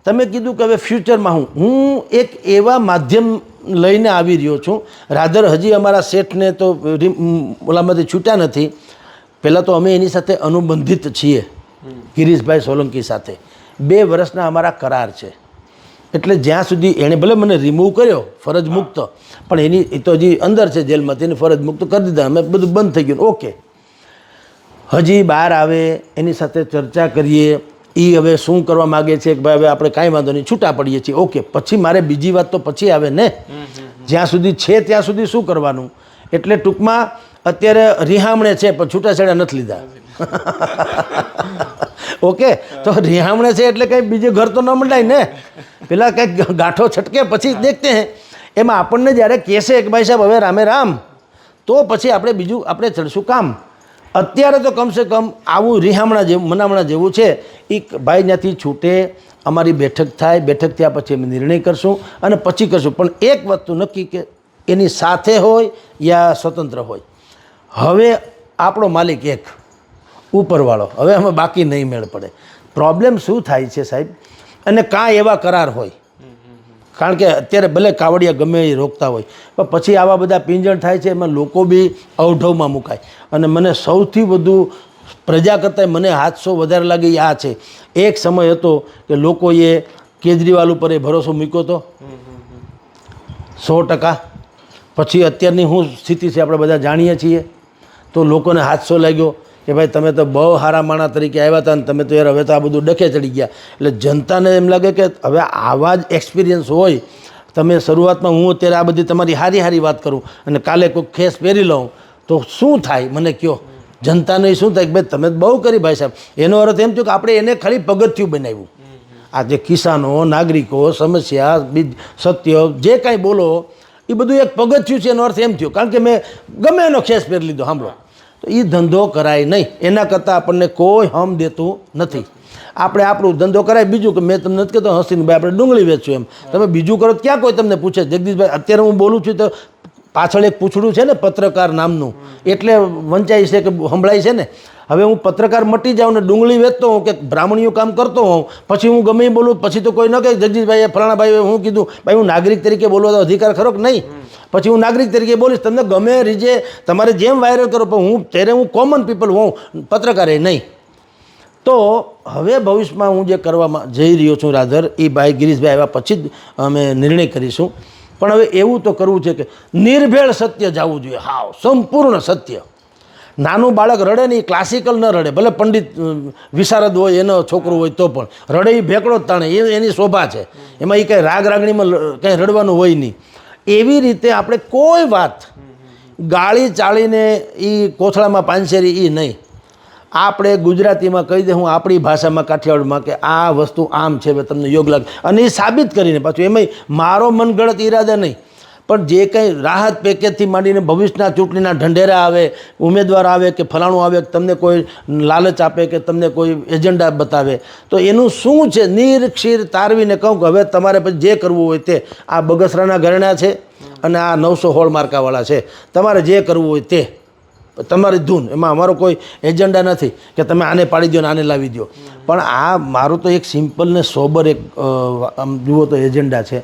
તમે કીધું કે હવે ફ્યુચરમાં હું એક એવા માધ્યમ લઈને આવી રહ્યો છું. રાધર હજી અમારા શેઠને તો ઓલામાંથી છૂટ્યા નથી. પહેલાં તો અમે એની સાથે અનુબંધિત છીએ, ગિરીશભાઈ સોલંકી સાથે 2 વર્ષના અમારા કરાર છે. એટલે જ્યાં સુધી એણે ભલે મને રિમૂવ કર્યો ફરજ મુક્ત, પણ એની એ તો હજી અંદર છે જેલમાંથી, એને ફરજ મુક્ત કરી દીધા, અમે બધું બંધ થઈ ગયું. ઓકે, હજી બહાર આવે એની સાથે ચર્ચા કરીએ, એ હવે શું કરવા માગે છે કે ભાઈ હવે આપણે કાંઈ વાંધો નહીં છૂટા પડીએ છીએ, ઓકે. પછી મારે બીજી વાત તો પછી આવે ને, જ્યાં સુધી છે ત્યાં સુધી શું કરવાનું. એટલે ટૂંકમાં અત્યારે રિહામણે છે પણ છૂટાછેડા નથી લીધા. ઓકે, તો રિહામણે છે એટલે કંઈ બીજું ઘર તો ન મંડાય ને, પેલા કંઈક ગાંઠો છટકે પછી દેખતે હે. એમાં આપણને જ્યારે કહેશે કે ભાઈ સાહેબ હવે રામે રામ, તો પછી આપણે બીજું આપણે ચડશું કામ. અત્યારે તો કમસે કમ આવું રિહામણા જેવું મનામણા જેવું છે. એ ભાઈ ત્યાંથી છૂટે, અમારી બેઠક થાય, બેઠક થયા પછી અમે નિર્ણય કરશું અને પછી કરશું. પણ એક વસ્તુ નક્કી કે એની સાથે હોય યા સ્વતંત્ર હોય. હવે આપણો માલિક એક ઉપરવાળો, હવે અમે બાકી નહીં મેળ પડે. પ્રોબ્લેમ શું થાય છે સાહેબ, અને કાં એવા કરાર હોય, કારણ કે અત્યારે ભલે કાવડિયા ગમે એ રોકતા હોય પણ પછી આવા બધા પિંજણ થાય છે, એમાં લોકો બી અવઢવમાં મુકાય. અને મને સૌથી વધુ પ્રજા કરતાં મને હાથસો વધારે લાગે એ આ છે. એક સમય હતો કે લોકોએ કેજરીવાલ ઉપર એ ભરોસો મૂક્યો હતો 100%. પછી અત્યારની શું સ્થિતિ છે આપણે બધા જાણીએ છીએ. તો લોકોને હાથસો લાગ્યો કે ભાઈ તમે તો બહુ સારા માણસ તરીકે આવ્યા હતા અને તમે તો યાર હવે તો આ બધું ડખે ચડી ગયા. એટલે જનતાને એમ લાગે કે હવે આવા જ એક્સપિરિયન્સ હોય. તમે શરૂઆતમાં હું અત્યારે આ બધી તમારી સારી વાત કરું અને કાલે કોઈક ખેસ પહેરી લઉં તો શું થાય મને કહો. જનતાને શું થાય કે ભાઈ તમે બહુ કરી ભાઈ સાહેબ. એનો અર્થ એમ થયો કે આપણે એને ખાલી પગથિયું બનાવ્યું. આ જે કિસાનો, નાગરિકો, સમસ્યા, સત્ય જે કાંઈ બોલો એ બધું એક પગથિયું છે. એનો અર્થ એમ થયો કારણ કે મેં ગમે એનો ખેસ પહેરી લીધો. સાંભળો, તો એ ધંધો કરાય નહીં. એના કરતાં આપણને કોઈ હમ દેતું નથી. આપણે આપણું ધંધો કરાય. બીજું કે મેં તમને નથી કહેતો હસીને ભાઈ આપણે ડુંગળી વેચશું એમ, તમે બીજું કરો તો ક્યાં કોઈ તમને પૂછે. જગદીશભાઈ અત્યારે હું બોલું છું તો પાછળ એક પૂછડું છે ને પત્રકાર નામનું, એટલે વંચાય છે કે સંભળાય છે ને. હવે હું પત્રકાર મટી જાઉં ને ડુંગળી વેચતો હોઉં કે બ્રાહ્મણીયું કામ કરતો હોઉં, પછી હું ગમે એ બોલું પછી તો કોઈ ન કહે જગદીશભાઈએ ફલાણાભાઈએ હું કીધું. ભાઈ હું નાગરિક તરીકે બોલવાનો અધિકાર ખરો કે નહીં? પછી હું નાગરિક તરીકે બોલીશ, તમને ગમે રીજે તમારે જેમ વાયરલ કરો, પણ હું ત્યારે હું કોમન પીપલ હોઉં, પત્રકારે નહીં. તો હવે ભવિષ્યમાં હું જે કરવામાં જઈ રહ્યો છું રાધર, એ ભાઈ ગિરીશભાઈ આવ્યા પછી જ અમે નિર્ણય કરીશું. પણ હવે એવું તો કરવું છે કે નિર્ભેળ સત્ય જવું જોઈએ. હાવ સંપૂર્ણ સત્ય. નાનું બાળક રડે ને એ ક્લાસિકલ ન રડે, ભલે પંડિત વિશારદ હોય એનો છોકરો હોય તો પણ રડે એ ભેકડો જ તાણે, એની શોભા છે. એમાં એ કંઈ રાગ રાગણીમાં કંઈ રડવાનું હોય નહીં. એવી રીતે આપણે કોઈ વાત ગાળી ચાળીને એ કોથળામાં પાંચેરી એ નહીં. આપણે ગુજરાતીમાં કહી દે, હું આપણી ભાષામાં કાઠિયાવાડમાં કે આ વસ્તુ આમ છે, તમને યોગ લાગે, અને એ સાબિત કરીને પાછું એમાંય મારો મનગળત ઈરાદા નહીં, પણ જે કંઈ રાહત પેકેજથી માંડીને ભવિષ્યના ચૂંટણીના ઢંઢેરા આવે, ઉમેદવાર આવે કે ફલાણું આવે, તમને કોઈ લાલચ આપે કે તમને કોઈ એજન્ડા બતાવે, તો એનું શું છે નિરક્ષીર તારવીને કહું કે હવે તમારે પછી જે કરવું હોય તે. આ બગસરાના ઘરેણા છે અને આ 900 હોળમાર્કાવાળા છે, તમારે જે કરવું હોય તે તમારી ધૂન. એમાં અમારો કોઈ એજન્ડા નથી કે તમે આને પાડી દો ને આને લાવી દો. પણ આ મારું તો એક સિમ્પલ ને સોબર એક આમ જુઓ તો એજન્ડા છે.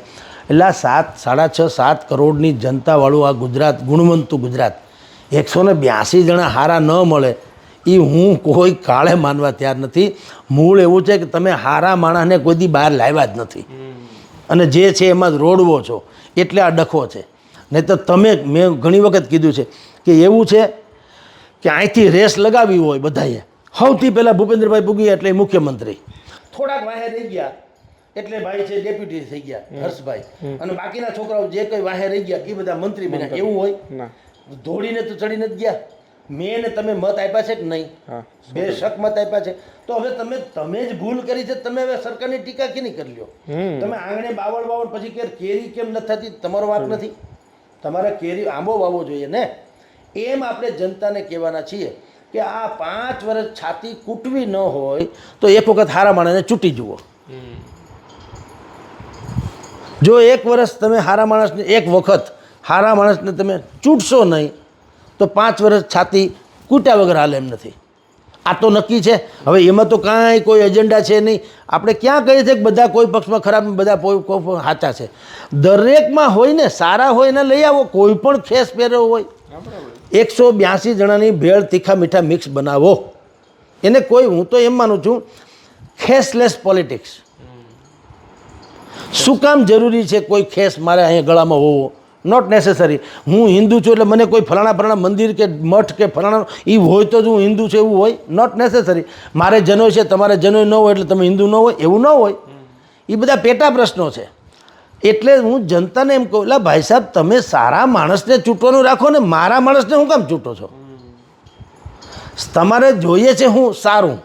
એટલે આ 6.5-7 કરોડની જનતાવાળું આ ગુજરાત, ગુણવંતું ગુજરાત, 182 જણા હારા ન મળે એ હું કોઈ કાળે માનવા તૈયાર નથી. મૂળ એવું છે કે તમે હારા માણસને કોઈ દી બહાર લાવ્યા જ નથી અને જે છે એમાં જ રોડવો છો, એટલે આ ડખો છે. નહીં તો તમે, મેં ઘણી વખત કીધું છે કે એવું છે કે અહીંથી રેસ લગાવી હોય બધાએ, સૌથી પહેલાં ભૂપેન્દ્રભાઈ પૂગી એટલે મુખ્યમંત્રી, થોડાક વાહે રહી ગયા એટલે ભાઈ છે ડેપ્યુટી થઈ ગયા હર્ષભાઈ, અને બાકીના છોકરાઓ જે કંઈ વાહે રહી ગયા એ બધા મંત્રી બન્યા. એવું હોય? દોડીને તો ચડી નથી ગયા. મેં ને તમે મત આપ્યા છે કે નહીં? બેશક મત આપ્યા છે. તો હવે તમે જ ભૂલ કરી છે. તમે હવે સરકારની ટીકા કેની કરી લ્યો? તમે આંગણે બાવળ પછી કે કેરી કેમ નથી થતી, તમારો વાત નથી. તમારે કેરી આંબો વાવવો જોઈએ ને. એમ આપણે જનતાને કહેવાના છીએ કે આ 5 વર્ષ છાતી કૂટવી ન હોય તો એક વખત હારા માણસને ચૂંટી જુઓ. જો એક વર્ષ તમે હારા માણસને, એક વખત હારા માણસને તમે ચૂંટશો નહીં તો 5 વર્ષ છાતી કૂટ્યા વગર હાલે એમ નથી. આ તો નક્કી છે. હવે એમાં તો કાંઈ કોઈ એજન્ડા છે નહીં. આપણે ક્યાં કહીએ છીએ કે બધા કોઈ પક્ષમાં ખરાબ, બધા કોઈ સાચા છે? દરેકમાં હોય ને, સારા હોય ને લઈ આવો. કોઈ પણ ખેસ પહેર્યો હોય, 182 જણાની ભેળ તીખા મીઠા મિક્સ બનાવો. એને કોઈ, હું તો એમ માનું છું, ખેસલેસ પોલિટિક્સ. શું કામ જરૂરી છે કોઈ ખેસ મારે અહીંયા ગળામાં હોવો? Not necessary. હું હિન્દુ છું એટલે મને કોઈ ફલાણા મંદિર કે મઠ કે ફલાણા એ હોય તો જ હું હિન્દુ છું એવું હોય? Not necessary. મારે જનોય છે, તમારે જનોય ન હોય એટલે તમે હિન્દુ ન હોય એવું ન હોય. એ બધા પેટા પ્રશ્નો છે. એટલે હું જનતાને એમ કહું, એટલે ભાઈ સાહેબ તમે સારા માણસને ચૂંટવાનું રાખો ને મારા માણસને હું કામ ચૂંટો છો? તમારે જોઈએ છે હું સારું,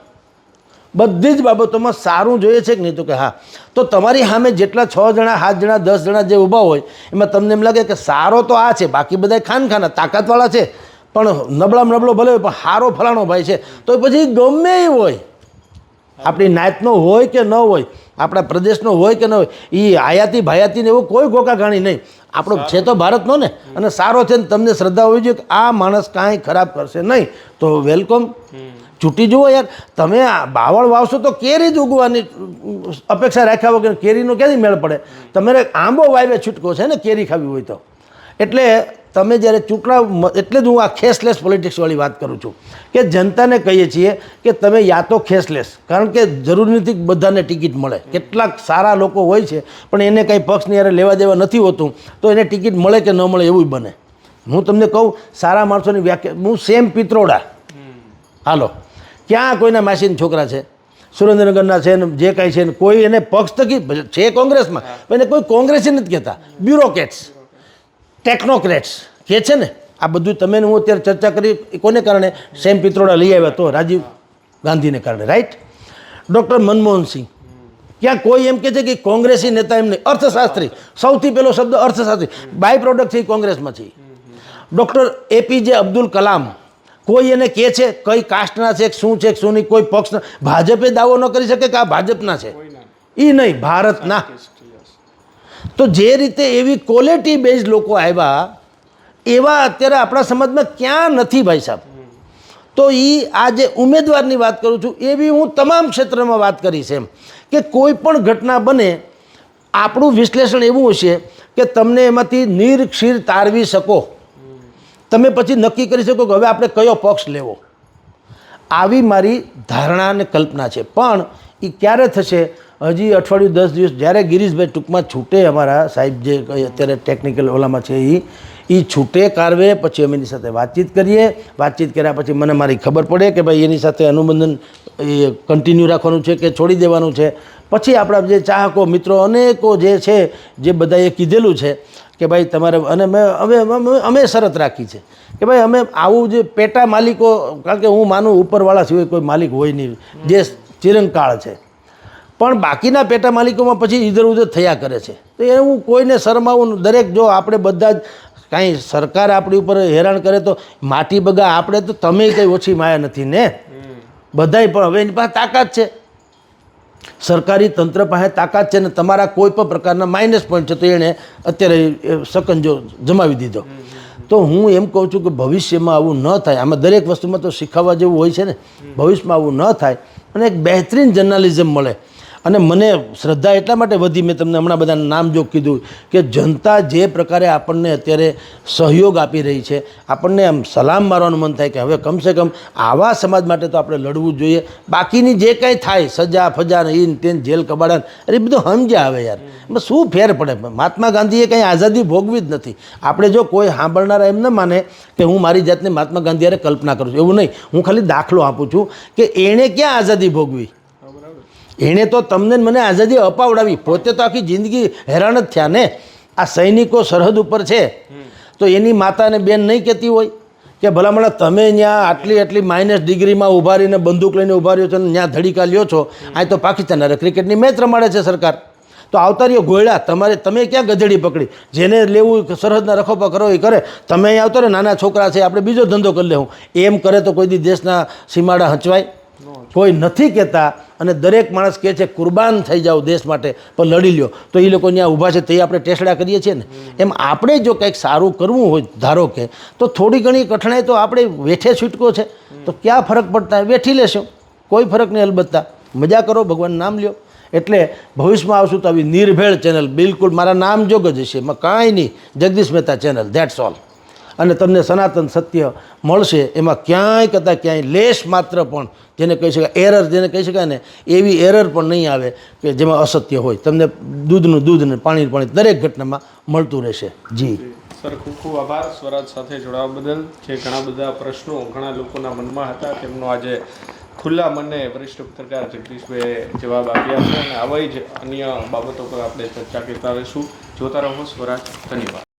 બધી જ બાબતોમાં સારું જોઈએ છે કે નહીં? તો કે હા. તો તમારી સામે જેટલા 6 જણા 7 જણા 10 જણા જે ઊભા હોય એમાં તમને એમ લાગે કે સારો તો આ છે, બાકી બધા ખાનખાના તાકાતવાળા છે, પણ નબળો ભલે હોય પણ સારો ફલાણો ભાઈ છે, તો પછી ગમે એ હોય, આપણી નાતનો હોય કે ન હોય, આપણા પ્રદેશનો હોય કે ન હોય, એ આયાતી ભાયાતીને એવું કોઈ ગોકાગાણી નહીં. આપણો છે તો ભારતનો ને, અને સારો છે ને તમને શ્રદ્ધા હોવી જોઈએ કે આ માણસ કાંઈ ખરાબ કરશે નહીં, તો વેલકમ. ચૂંટી જુઓ યાર. તમે બાવળ વાવશો તો કેરી જ ઉગવાની અપેક્ષા રાખ્યા વગર કેરીનો ક્યાંથી મેળ પડે? તમારે આંબો વાવે છૂટકો છે ને કેરી ખાવી હોય તો. એટલે તમે જ્યારે ચૂંટણા, એટલે જ હું આ ખેસલેસ પોલિટિક્સવાળી વાત કરું છું કે જનતાને કહીએ છીએ કે તમે યા તો ખેસલેસ, કારણ કે જરૂરી નથી બધાને ટિકિટ મળે. કેટલાક સારા લોકો હોય છે પણ એને કંઈ પક્ષની યારે લેવા દેવા નથી હોતું, તો એને ટિકિટ મળે કે ન મળે એવું બને. હું તમને કહું, સારા માણસોની વ્યાખ્યા, હું સેમ પિત્રોડા, હાલો ક્યાં કોઈના માસીના છોકરા છે, સુરેન્દ્રનગરના છે ને જે કાંઈ છે ને, કોઈ એને પક્ષ તકી છે કોંગ્રેસમાં, એને કોઈ કોંગ્રેસી નથી કહેતા. બ્યુરોક્રેટ્સ, ટેકનોક્રેટ્સ કહે છે ને. આ બધું તમે હું અત્યારે ચર્ચા કરી કોને કારણે? સેમ પિત્રોડા લઈ આવ્યા તો રાજીવ ગાંધીને કારણે, રાઈટ? ડૉક્ટર મનમોહનસિંહ, ક્યાં કોઈ એમ કહે છે કે કોંગ્રેસી નેતા એમ નહીં, અર્થશાસ્ત્રી, સૌથી પહેલો શબ્દ અર્થશાસ્ત્રી, બાય પ્રોડક્ટ છે કોંગ્રેસમાં છે. ડૉક્ટર APJ અબ્દુલ કલામ, કોઈ એને કહે છે કઈ કાસ્ટના છે, શું છે શું નહીં, કોઈ પક્ષના. ભાજપે દાવો ન કરી શકે કે આ ભાજપના છે, એ નહીં, ભારતના. તો જે રીતે એવી ક્વોલિટી બેઝ લોકો આવ્યા એવા અત્યારે આપણા સમાજમાં ક્યાં નથી ભાઈ સાહેબ. તો આ જે ઉમેદવારની વાત કરું છું એવી હું તમામ ક્ષેત્રમાં વાત કરીશ એમ કે કોઈ પણ ઘટના બને આપણું વિશ્લેષણ એવું હશે કે તમને એમાંથી નિરક્ષીર તારવી શકો, તમે પછી નક્કી કરી શકો કે હવે આપણે કયો પક્ષ લેવો. આવી મારી ધારણા અને કલ્પના છે. પણ એ ક્યારે થશે? હજી અઠવાડિયું 10 દિવસ, જ્યારે ગિરીશભાઈ ટૂંકમાં છૂટે, અમારા સાહેબ જે અત્યારે ટેકનિકલ ઓલામાં છે એ છૂટે કારવે, પછી અમે એની સાથે વાતચીત કરીએ. વાતચીત કર્યા પછી મને મારી ખબર પડે કે ભાઈ એની સાથે અનુબંધન એ કન્ટિન્યુ રાખવાનું છે કે છોડી દેવાનું છે. પછી આપણા જે ચાહકો મિત્રો અનેકો જે છે, જે બધાએ કીધેલું છે કે ભાઈ તમારે, અને અમે શરત રાખી છે કે ભાઈ અમે આવું જે પેટા માલિકો, કારણ કે હું માનું ઉપરવાળા સિવાય કોઈ માલિક હોય નહીં, દેશ ચિરંકાળ છે, પણ બાકીના પેટા માલિકોમાં પછી ઇધર ઉધર થયા કરે છે. તો એ હું કોઈને શરમાવું, દરેક જો આપણે બધા જ કાંઈ સરકાર આપણી ઉપર હેરાન કરે તો માટી બગા આપણે, તો તમે કંઈ ઓછી માયા નથી ને બધાય. પણ હવે એની પાસે તાકાત છે, સરકારી તંત્ર પાસે તાકાત છે ને તમારા કોઈ પણ પ્રકારના માઇનસ પોઈન્ટ છે તો એણે અત્યારે સકંજો જમાવી દીધો. તો હું એમ કહું છું કે ભવિષ્યમાં આવું ન થાય. આમાં દરેક વસ્તુમાં તો શીખવવા જેવું હોય છે ને. ભવિષ્યમાં આવું ન થાય અને એક બહેતરીન જર્નાલિઝમ મળે. અને મને શ્રદ્ધા એટલા માટે વધી, મેં તમને હમણાં બધાનું નામ જો કીધું કે જનતા જે પ્રકારે આપણને અત્યારે સહયોગ આપી રહી છે, આપણને આમ સલામ મારવાનું મન થાય કે હવે કમસે કમ આવા સમાજ માટે તો આપણે લડવું જોઈએ. બાકીની જે કાંઈ થાય સજા ફજા ને ઈન તેન જેલ કબાડાન, અરે બધું સમજ્યા આવે યાર, એમાં શું ફેર પડે? મહાત્મા ગાંધીએ કંઈ આઝાદી ભોગવી જ નથી. આપણે જો કોઈ સાંભળનારા એમ ન માને કે હું મારી જાતને મહાત્મા ગાંધી યારે કલ્પના કરું છું, એવું નહીં. હું ખાલી દાખલો આપું છું કે એણે ક્યાં આઝાદી ભોગવી? એણે તો તમને મને આઝાદી અપાવડાવી, પોતે તો આખી જિંદગી હેરાન જ થયા ને. આ સૈનિકો સરહદ ઉપર છે તો એની માતા અને બેન નહીં કહેતી હોય કે ભલામણા તમે ત્યાં આટલી માઇનસ ડિગ્રીમાં ઊભા રહીને બંદૂક લઈને ઊભા રહ્યો છો ને ત્યાં ધડીકા લ્યો છો. આ તો પાકિસ્તાન ક્રિકેટની મેચ રમાડે છે સરકાર, તો આવતા રહ્યો ગોયડા. તમે ક્યાં ગધેડી પકડી? જેને લેવું સરહદના રખોપા કરો એ કરે, તમે અહીં આવતો ને નાના છોકરા છે આપણે બીજો ધંધો કરી લેવું, એમ કરે તો કોઈ દી દેશના સીમાડા હચવાય? કોઈ નથી કહેતા. અને દરેક માણસ કહે છે કુરબાન થઈ જાઓ દેશ માટે, પણ લડી લ્યો. તો એ લોકો ત્યાં ઊભા છે તે આપણે ટેસડા કરીએ છીએ ને. એમ આપણે જો કંઈક સારું કરવું હોય ધારો કે, તો થોડી ઘણી કઠણાઈ તો આપણે વેઠે છૂટકો છે, તો ક્યાં ફરક પડતા? વેઠી લેશો, કોઈ ફરક નહીં. અલબત્તા મજા કરો, ભગવાન નામ લ્યો. એટલે ભવિષ્યમાં આવશું તો આવી નિર્ભેળ ચેનલ, બિલકુલ મારા નામ જોગ જ હશે, એમાં કાંઈ નહીં, Jagdish Mehta channel, that's all. અને તમને સનાતન સત્ય મળશે, એમાં ક્યાંય કદાચ ક્યાંય લેશ માત્ર પણ જેને કહી શકાય એરર, જેને કહી શકાય ને એવી એરર પણ નહીં આવે કે જેમાં અસત્ય હોય. તમને દૂધનું દૂધ ને પાણી દરેક ઘટનામાં મળતું રહેશે. જી. સર ખૂબ ખૂબ આભાર સ્વરાજ સાથે જોડાવા બદલ. જે ઘણા બધા પ્રશ્નો ઘણા લોકોના મનમાં હતા તેમનો આજે ખુલ્લા મને વરિષ્ઠ પત્રકાર જગદીશભાઈએ જવાબ આપ્યા છે અને આવી જ અન્ય બાબતો પર આપણે ચર્ચા કરતા રહીશું. જોતા રહો સ્વરાજ. ધન્યવાદ.